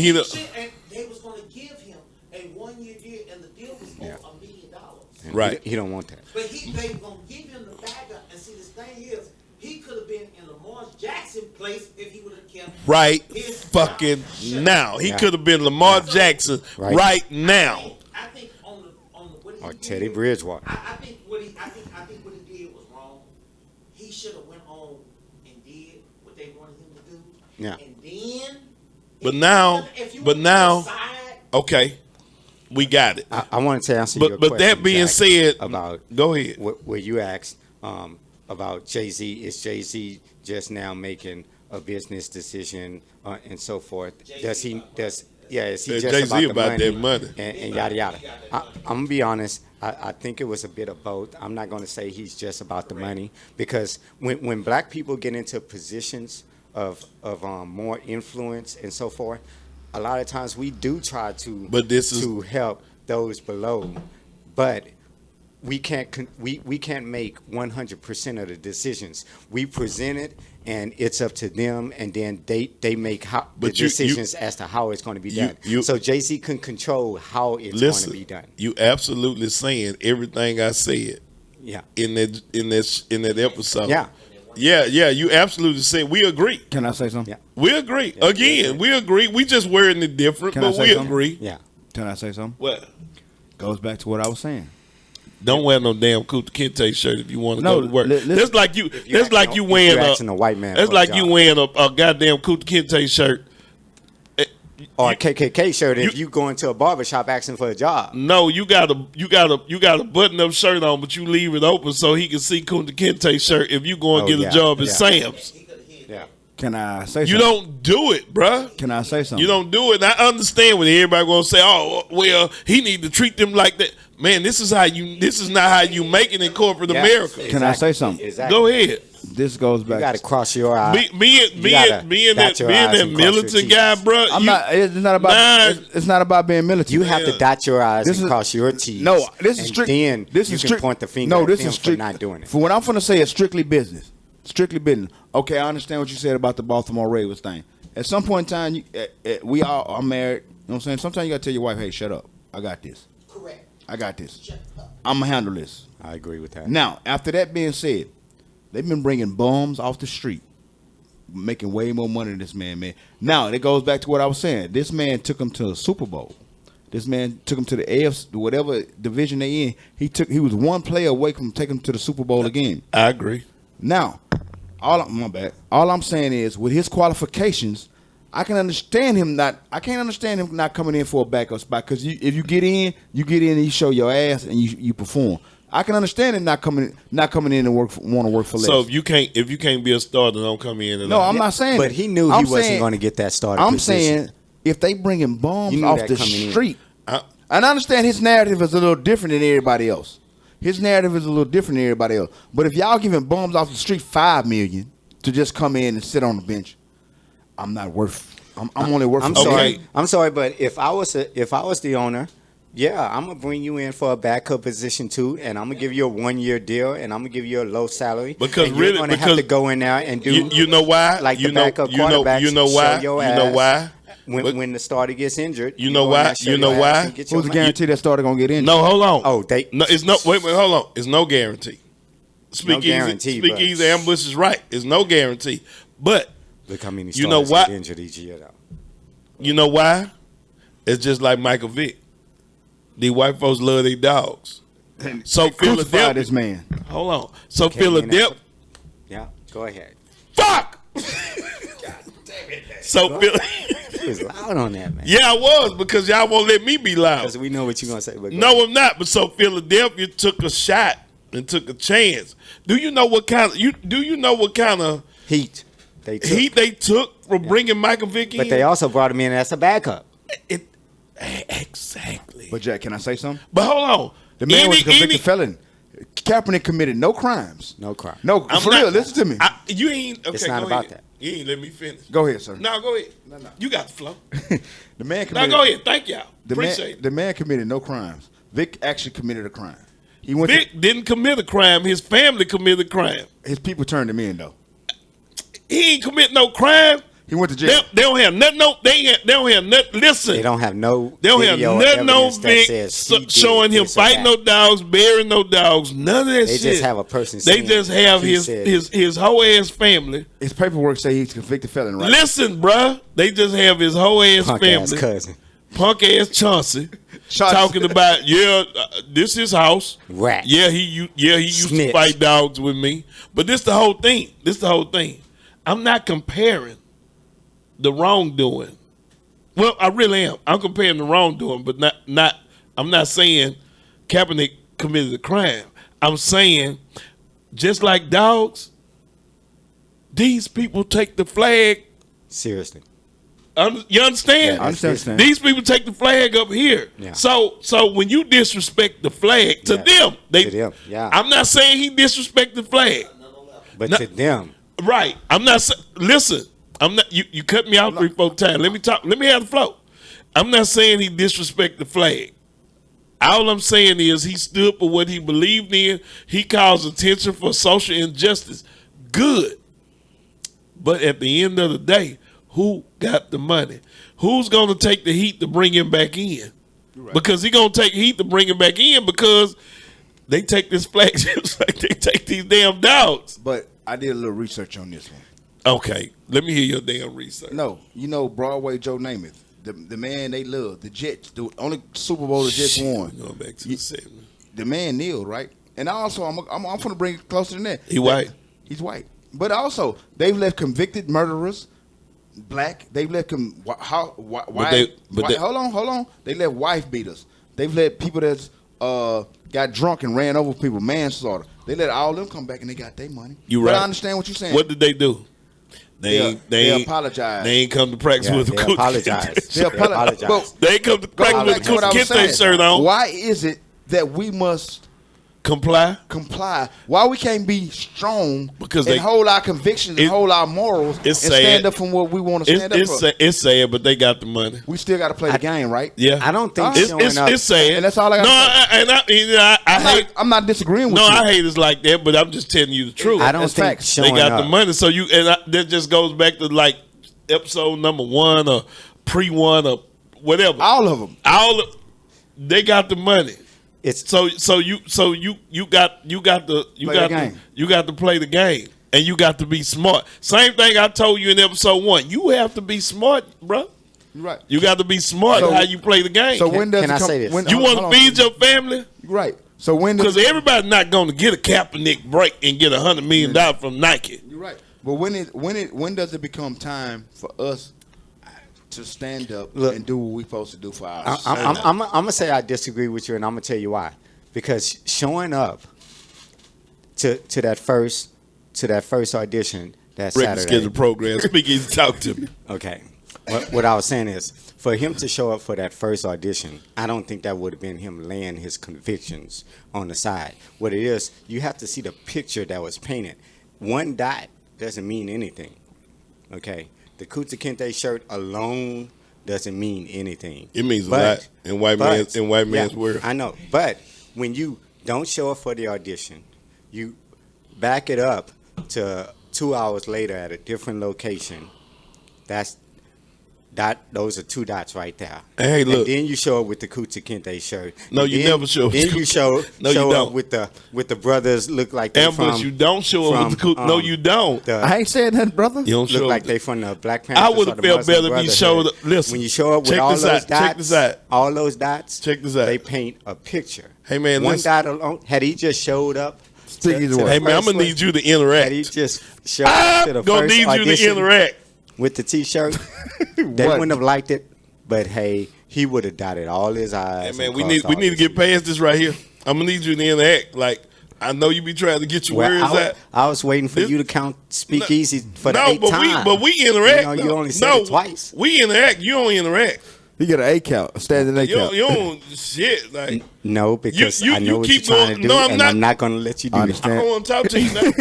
they was going to give him a 1-year deal, and the deal was over $1 million. Right. He don't want that. But they were going to give him the backup. And see, this thing is, he place if he would have kept right fucking now. He could have been Lamar Jackson right now. I think on the what he or did, Teddy Bridgewater. I think what he did was wrong. He should have went on and did what they wanted him to do. Yeah. And then, But now, okay, we got it. I wanted to answer your question. But that being said, about go ahead. Where you asked about Jay-Z, is Jay-Z just now making a business decision and so forth? Is he just Jay-Z about that money and yada yada? I'm gonna be honest. I think it was a bit of both. I'm not gonna say he's just about the money, because when black people get into positions of more influence and so forth, a lot of times we do try to help those below, but we can't make 100% of the decisions. We present it, and it's up to them, and then they make the decisions as to how it's going to be done. So Jay-Z can control how it's going to be done. You absolutely saying everything I said. Yeah. In that episode. Yeah. Yeah. You absolutely said we agree. Can I say something? Yeah. We agree. Again, we agree. We just wording it different, but we agree. Yeah. Can I say something? What? Goes back to what I was saying. Don't wear no damn Kunta Kinte shirt if you want to go to work. That's like you wearing a white man. That's like you wearing a goddamn Kunta Kinte shirt. Or a KKK shirt if you go into a barbershop asking for a job. No, you got a button up shirt on, but you leave it open so he can see Kunta Kinte shirt if you go and get a job at Sam's. Yeah. Can I say something? You don't do it, bruh. Can I say something? You don't do it. And I understand when everybody gonna say, "Oh, well, he need to treat them like that." Man, this is not how you make it in corporate America. Exactly. Can I say something? Exactly. Go ahead. This goes back. You got to cross your eyes. Being that militant guy, bro. It's not about. It's not about being militant. You have to dot your eyes and cross your T's. No, this is strict. Then this you is can strict. point the finger at them for not doing it. For what I'm going to say is strictly business. Strictly business. Okay, I understand what you said about the Baltimore Ravens thing. At some point in time, we all are married. You know what I'm saying? Sometimes you got to tell your wife, "Hey, shut up. I got this. Correct. I got this. I'm going to handle this." I agree with that. Now, after that being said, they've been bringing bums off the street, making way more money than this man. Now, it goes back to what I was saying. This man took him to a Super Bowl. This man took him to the AFC, whatever division they in. He was one player away from taking him to the Super Bowl again. I agree. Now, all I'm saying is, with his qualifications, I can understand him not. I can't understand him not coming in for a backup spot, because if you get in and you show your ass and you perform. I can understand him not coming in and want to work for less. So if you can't be a starter, don't come in. No, I'm not saying. But he knew he wasn't going to get that starter. I'm saying if they bringing bombs off the street, and I understand his narrative is a little different than everybody else. His narrative is a little different than everybody else. But if y'all giving bombs off the street $5 million to just come in and sit on the bench, I'm not worth. I'm only worth. I'm sorry. I'm sorry, but if I was the owner. Yeah, I'm going to bring you in for a backup position too, and I'm going to give you a 1-year deal, and I'm going to give you a low salary. Because you're going to have to go in there and do you know why? Like the backup quarterbacks. You know why? You know why? When the starter gets injured. You know why? You know why? Who's the guarantee that starter going to get injured? No, hold on. Oh, wait, hold on. It's no guarantee. Speakeasy Ambush is right. It's no guarantee. But look how many you know why? Get injured each year though. You know why? It's just like Michael Vick. These white folks love their dogs. So Philadelphia, this man. Hold on. So Philadelphia. Yeah, go ahead. Fuck. God damn it. So Philly. You was loud on that, man. Yeah, I was, because y'all won't let me be loud. Because we know what you're gonna say. But no, I'm not. But so Philadelphia took a shot and took a chance. Do you know what kind of heat they took for bringing Michael Vick in? But they also brought him in as a backup. Exactly. But Jack, can I say something? But hold on. The man was a convicted felon. Kaepernick committed no crimes. No crime. No, for real. Listen to me. You ain't. Okay, it's not about that. You ain't let me finish. Go ahead, sir. No, go ahead. No. You got the flow. The man committed. Now go ahead. Thank y'all. Appreciate it. The man committed no crimes. Vic actually committed a crime. Vic didn't commit a crime. His family committed a crime. His people turned him in, though. He ain't commit no crime. He went to jail. They don't have nothing. No, they don't have nothing. Listen, They don't have no. they don't have nothing on Vic showing him fighting no that. dogs, burying no dogs, none of that They shit. just have a person. They just have his whole ass family. His paperwork say he's convicted felon, right? Listen, bruh, they just have his whole ass punk family. ass cousin. Punk ass Chauncey talking about this is house. Rat. Yeah, he used to fight dogs with me. But this the whole thing. I'm not comparing the wrongdoing. Well, I really am. I'm comparing the wrongdoing, but not. I'm not saying Kaepernick committed a crime. I'm saying just like dogs, these people take the flag seriously. You understand? Yeah, I understand. These people take the flag up here. Yeah. So when you disrespect the flag to them, yeah. I'm not saying he disrespect the flag, but to them, right? I'm not. Listen, I'm not. You cut me out 3-4 times. Let me talk. Let me have the flow. I'm not saying he disrespect the flag. All I'm saying is he stood for what he believed in. He caused attention for social injustice. Good, but at the end of the day, who got the money? Who's going to take the heat to bring him back in? Right. Because he going to take heat to bring him back in because they take this flag just like they take these damn dogs. But I did a little research on this one. Okay, let me hear your damn research. No, you know Broadway Joe Namath, the man they love, the Jets, the only Super Bowl the Jets won. Going back to the 70s. The man kneeled, right? And also, I'm going to bring it closer than that. He white. He's white. But also, they've left convicted murderers. Black, they've let them. Hold on. They let wife beaters. They've let people that's got drunk and ran over people, manslaughter. They let all them come back and they got their money. You but right. I understand what you're saying. What did they do? They apologize. They ain't come to practice with a They apologize. They apologize. They ain't come to practice with a Coochie Kente shirt on. Why is it that we must comply? Why we can't be strong because and hold our convictions and hold our morals and stand up from what we want to stand up for? It's sad, but they got the money. We still got to play the game, right? Yeah, I don't think it's sad. And that's all I got. I'm not disagreeing with you. I hate it like that, but I'm just telling you the truth. I don't think they got the money. So that just goes back to like episode number 1 or pre-1 or whatever. All of them. They got the money. It's you got to play the game and you got to be smart. Same thing I told you in episode 1. You have to be smart, bro. Right. You got to be smart how you play the game. So when does can I say this? You want to feed your family? Right. So when because everybody's not going to get a Kaepernick break and get $100 million from Nike. You're right. But when does it become time for us to stand up and do what we're supposed to do for ours? I'm gonna say I disagree with you, and I'm gonna tell you why. Because showing up to that first audition that Saturday, schedule program. Speak easy, talk to me. Okay, what I was saying is, for him to show up for that first audition, I don't think that would have been him laying his convictions on the side. What it is, you have to see the picture that was painted. One dot doesn't mean anything. Okay. The Coochie Kente shirt alone doesn't mean anything. It means a lot in white man's world. I know, but when you don't show up for the audition, you back it up to 2 hours later at a different location. Those are 2 dots right there. Hey, look. And then you show up with the Coochie Kente shirt. No, you never show up. Then you show up with the brothers look like they Ambush, you don't show up with the Coochie. No, you don't. I ain't saying that, brother. You don't look show like up. they from the Black Panthers. I would have felt better if he showed up. Listen, when you show up with all those dots, check this out. They paint a picture. Hey man, one dot alone. Had he just showed up? Hey man, I'm gonna need you to interact. Had he just showed up to the first audition? I'm gonna need you to interact. With the T-shirt, they wouldn't have liked it, but hey, he would have dotted all his I's. Hey man, we need to get past this right here. I'm gonna need you to interact. Like I know you be trying to get your words out. I was waiting for you to count speakeasy for the 8th time. But we interact. You only said it twice. We interact. You don't interact. You get an A count, a standing A count. You don't shit like. No, because I know what you're trying to do, and I'm not going to let you do it. I don't want to talk to you now.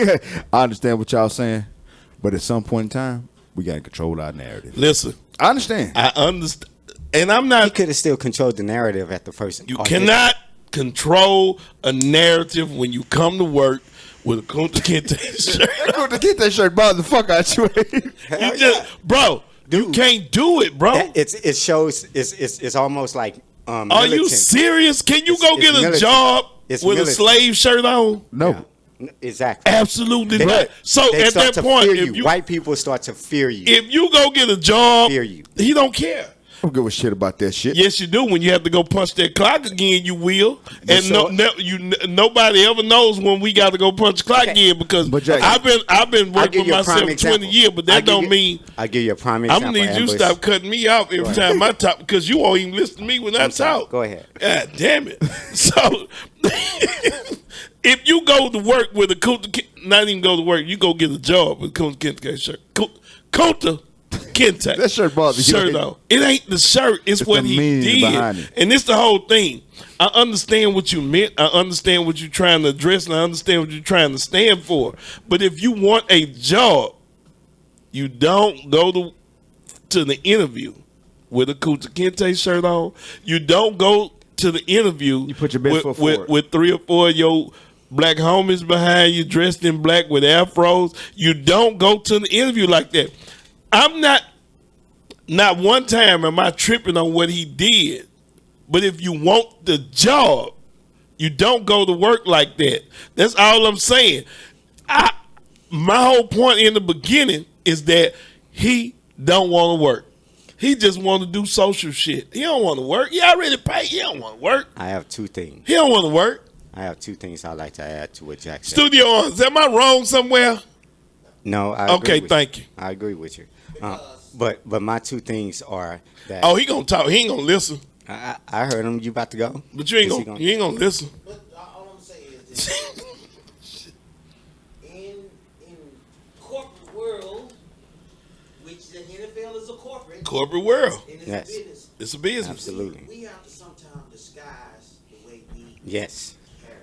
I understand what y'all saying, but at some point in time, we got to control our narrative. Listen, I understand. And I'm not. He could have still controlled the narrative at the first. You cannot control a narrative when you come to work with a Kunta Kinte shirt. That Kunta Kinte shirt bothers the fuck out you. Bro, dude, you can't do it, bro. It shows. It's almost like. Are you serious? Can you go get a job with a slave shirt on? No. Yeah, exactly. Absolutely not. So at that point, if white people start to fear you. If you go get a job, fear you. He don't care. I don't give a shit about that shit. Yes, you do. When you have to go punch that clock again, you will. And nobody ever knows when we got to go punch the clock again because I've been working with myself 20 years, but that don't mean. I'll give you a prime example. I'm gonna need you to stop cutting me off every time I talk because you won't even listen to me when I talk. Go ahead. God damn it. So if you go to work with a Kunta, not even go to work, you go get a job with a Kunta Kinte shirt. Kunta Kinte. That shirt bothers you. Shirt on. It ain't the shirt, it's what he did. And it's the whole thing. I understand what you meant. I understand what you're trying to address, and I understand what you're trying to stand for. But if you want a job, you don't go to the interview with a Kunta Kinte shirt on. You don't go to the interview you put your best foot forward. With 3 or 4 of your black homies behind you dressed in black with afros. You don't go to the interview like that. I'm not one time am I tripping on what he did. But if you want the job, you don't go to work like that. That's all I'm saying. My whole point in the beginning is that he don't want to work. He just want to do social shit. He don't want to work. He already paid. He don't want to work. I have 2 things. He don't want to work. I have 2 things I'd like to add to what Jack said. Studio Arms, am I wrong somewhere? No, I agree with thank you. I agree with you. But my 2 things are that. Oh, he gonna talk. He ain't gonna listen. I heard him. You about to go? But you ain't gonna listen. But all I'm saying is this: in corporate world, which the NFL is a corporate world. And it's a business. It's a business. Absolutely. We have to sometimes disguise the way we. Yes.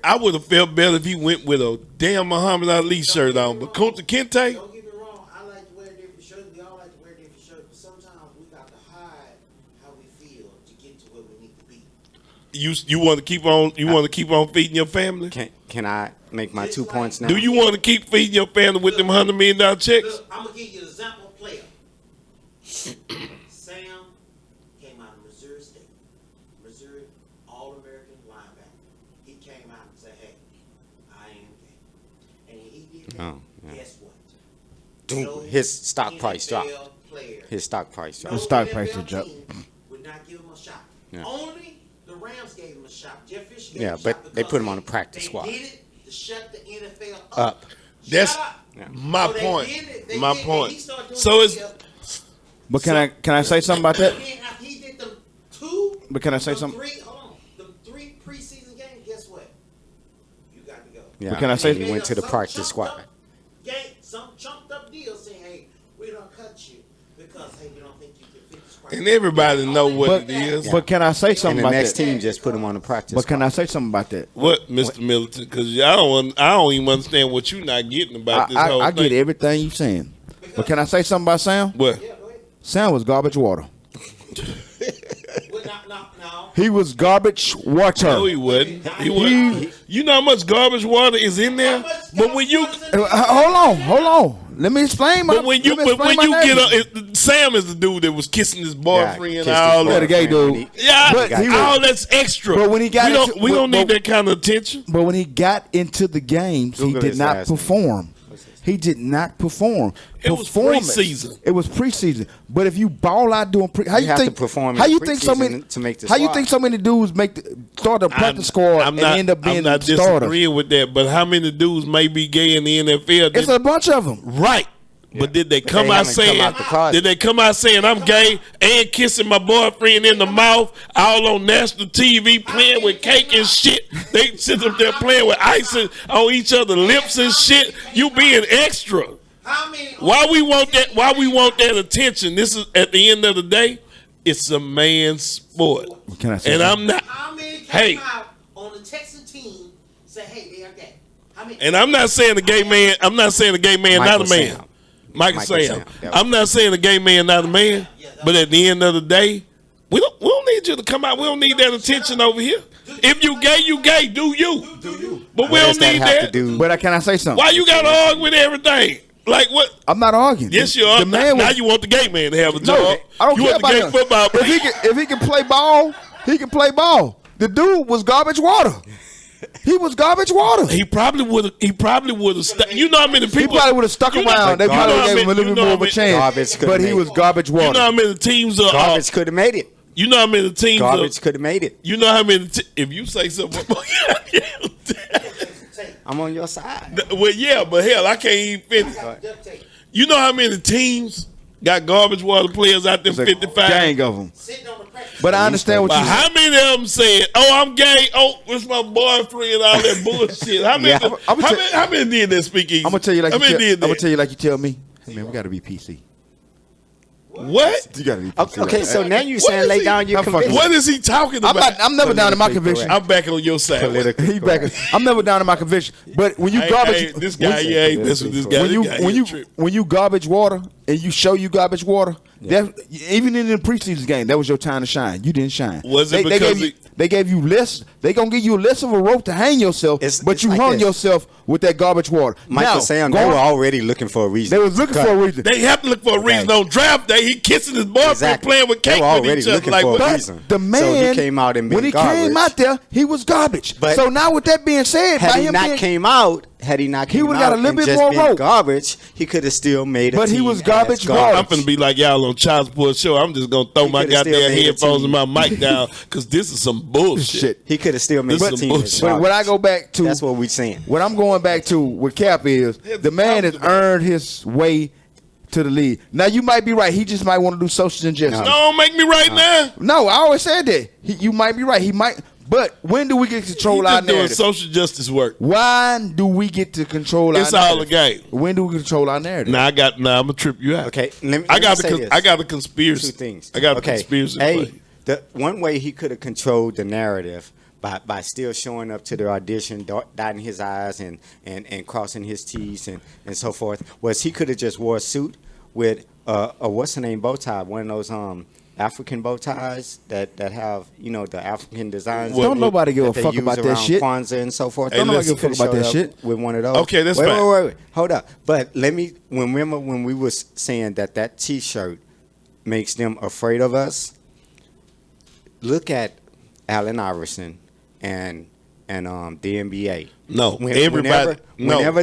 I would have felt better if he went with a damn Muhammad Ali shirt on. But Kunta Kinte. Don't get me wrong. I like to wear different shirts. We all like to wear different shirts. But sometimes we got to hide how we feel to get to where we need to be. You want to keep on? You want to keep on feeding your family? Can I make my 2 points now? Do you want to keep feeding your family with them $100 million checks? Look, I'm gonna give you an example of player. Sam came out of Missouri State, Missouri All-American linebacker. He came out and said, "Hey, I am gay," and he did that. Oh, yeah. Guess what? No his stock price dropped. His stock price dropped. His stock price dropped. Would not give him a shot. Yeah. Only the Rams gave him a shot. Jeff Fisher gave him a shot. But they put him on the practice squad. They did it to shut the NFL up. That's my point. My point. So it's. But can I say something about that? He did them 2. But can I say something? 3, hold on. The 3 preseason games. Guess what? You got to go. Yeah. But can I say he went to the practice squad? Some chunked up deal saying, "Hey, we don't cut you because hey, we don't think you can fit this criteria." And everybody know what it is. But can I say something about that? And the next team just put him on the practice squad. But can I say something about that? What, Mr. Militant? Because I don't even understand what you're not getting about this whole thing. I get everything you're saying. But can I say something about Sam? What? Yeah, go ahead. Sam was garbage water. No. He was garbage water. No, he wasn't. You know how much garbage water is in there? But when you hold on. Let me explain my. But when you get up, Sam is the dude that was kissing his boyfriend. All that the gay dude. All that's extra. But when he got, we don't need that kind of attention. But when he got into the games, he did not perform. He did not perform. It was preseason. It was preseason. But if you ball out doing how you think perform? How you think so many to make the? How you think so many dudes start a practice squad and end up being I'm not starters? disagreeing with that. But how many dudes may be gay in the NFL? It's a bunch of them. Right. But did they come out saying I'm gay and kissing my boyfriend in the mouth all on national TV playing with cake and shit? They sit up there playing with icing on each other's lips and shit. You being extra. Why we want that attention? This is at the end of the day, it's a man's sport. Can I say and something? I'm not. How many came out on the Texan team say, "Hey, they are gay"? And I'm not saying a gay man. I'm not saying a gay man, not a man. Michael Sam. I'm not saying a gay man, not a man. But at the end of the day, we don't don't need you to come out. We don't need that attention over here. If you gay, you gay. Do you? But we don't need that. But can I say something? Why you got to argue with everything? Like what? I'm not arguing. Yes, you are. The man now you want the gay man to have a job. No, I don't you care want about the gay him. football player. If he can play ball, he can play ball. The dude was garbage water. He was garbage water. He probably would have. You know how many people? He probably would have stuck around. They probably gave him a little bit more of a chance. But he was garbage water. You know how many teams are? Garbage could have made it. You know how many teams? Garbage could have made it. You know how many? If you say something, I'm on your side. Well, yeah, but hell, I can't even finish. You know how many teams got garbage water players out there? 55 gang of them. But I understand what you're saying. How many of them said, "Oh, I'm gay. Oh, it's my boyfriend." All that bullshit. How many? How many did that speak easy? I'm gonna tell you like I'm gonna tell you like you tell me. Hey man, we gotta be PC. What? You gotta be PC. Okay, so now you saying lay down your conviction. What is he talking about? I'm never down in my conviction. I'm back on your side. He back. I'm never down in my conviction. But when you garbage, this guy, this guy. When you garbage water and you show you garbage water, even in the preseason game, that was your time to shine. You didn't shine. Was it because they gave you less? They gonna give you less of a rope to hang yourself, but you hung yourself with that garbage water. Michael Sam, they were already looking for a reason. They was looking for a reason. They have to look for a reason. On draft day, he kissing his boyfriend, playing with cake with each other. Like, the man, so he came out and when he came out there, he was garbage. But so now, with that being said, had he not came out, he would have got a little bit more rope. Garbage, he could have still made it. But he was garbage water. I'm finna be like y'all on Child Support Show. I'm just gonna throw my goddamn headphones and my mic down because this is some bullshit. He could have still made the team. But what I go back to, that's what we're saying. What I'm going back to with Cap is the man has earned his way to the league. Now you might be right. He just might want to do social injustice. No, don't make me right now. No, I always said that. You might be right. He might. But when do we get to control our narrative? Doing social justice work. Why do we get to control our narrative? It's all a game. When do we control our narrative? Now I'm gonna trip you out. Okay, I got a conspiracy. 2 things. I got a conspiracy. The one way he could have controlled the narrative by still showing up to the audition, dotting his I's and crossing his T's and so forth, was he could have just wore a suit with a what's the name bow tie, one of those African bow ties that have, the African designs. Don't nobody give a fuck about that shit. Kwanzaa and so forth. Don't nobody give a fuck about that shit. With one of those. Okay, that's fine. Wait. Hold up. But remember when we was saying that T-shirt makes them afraid of us? Look at Allen Iverson and the NBA. No, whenever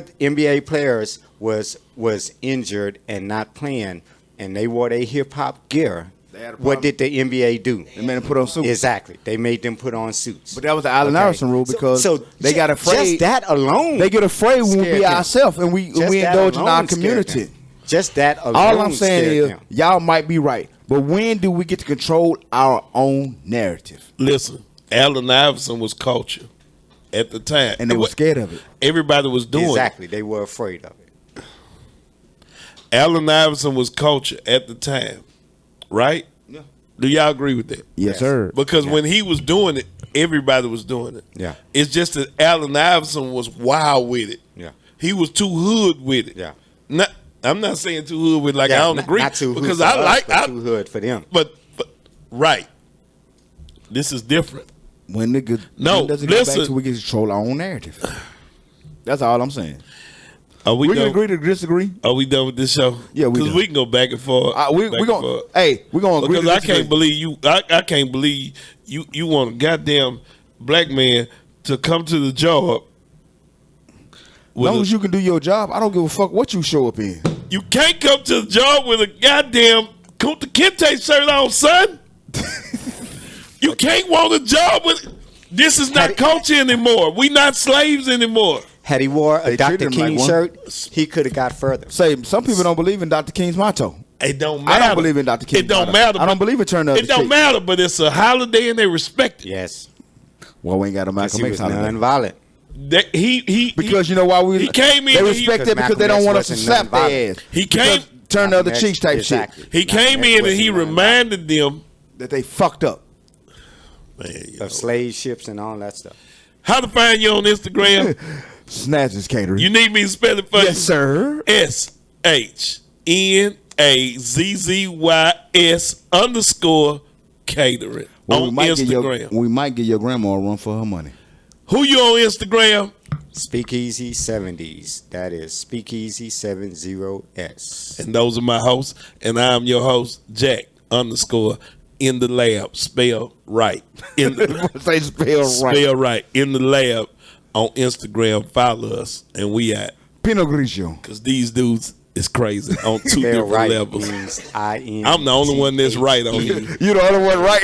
NBA players was injured and not playing, and they wore their hip hop gear. What did the NBA do? They made them put on suits. Exactly. They made them put on suits. But that was the Allen Iverson rule because they got afraid. Just that alone. They get afraid when we be ourselves and we indulge in our community. Just that alone. All I'm saying is y'all might be right. But when do we get to control our own narrative? Listen, Allen Iverson was culture at the time. And they were scared of it. Everybody was doing it. Exactly. They were afraid of it. Allen Iverson was culture at the time. Right? Yeah. Do y'all agree with that? Yes, sir. Because when he was doing it, everybody was doing it. Yeah. It's just that Allen Iverson was wild with it. Yeah. He was too hood with it. Yeah. I'm not saying too hood with I don't agree. Not too because hood I like too hood for them. But right. This is different. When doesn't get back to we get to control our own narrative. That's all I'm saying. We can agree to disagree. Are we done with this show? Yeah, because we can go back and forth. We're gonna agree. Because I can't believe you. I can't believe you want a goddamn black man to come to the job. As long as you can do your job, I don't give a fuck what you show up in. You can't come to the job with a goddamn Kunta Kinte shirt on, son. You can't want a job with. This is not culture anymore. We not slaves anymore. Had he wore a Dr. King shirt, he could have got further. Some people don't believe in Dr. King's motto. It don't matter. I don't believe in Dr. King's motto. It don't matter. I don't believe in turn up. It don't matter, but it's a holiday and they respect it. Yes. Well, we ain't got a Malcolm X holiday. Non-violent. Because you know why he came in. They respect it because they don't want us to slap their ass. He came turn the other cheeks type shit. He came in and he reminded them that they fucked up. Of slave ships and all that stuff. How to find you on Instagram? Snatches Catering. You need me to spell it for you? Yes, sir. SHNAZZYS _ catering. on Instagram. We might get your grandma a run for her money. Who you on Instagram? Speakeasy 70s. That is Speakeasy 70s. And those are my hosts. And I'm your host, Jack _ in the lab. Spell right. Say spell right. In the lab on Instagram. Follow us. And we at Pinot Grigio. Because these dudes is crazy on two different right levels. I'm the only one that's right on these. You're the only one right.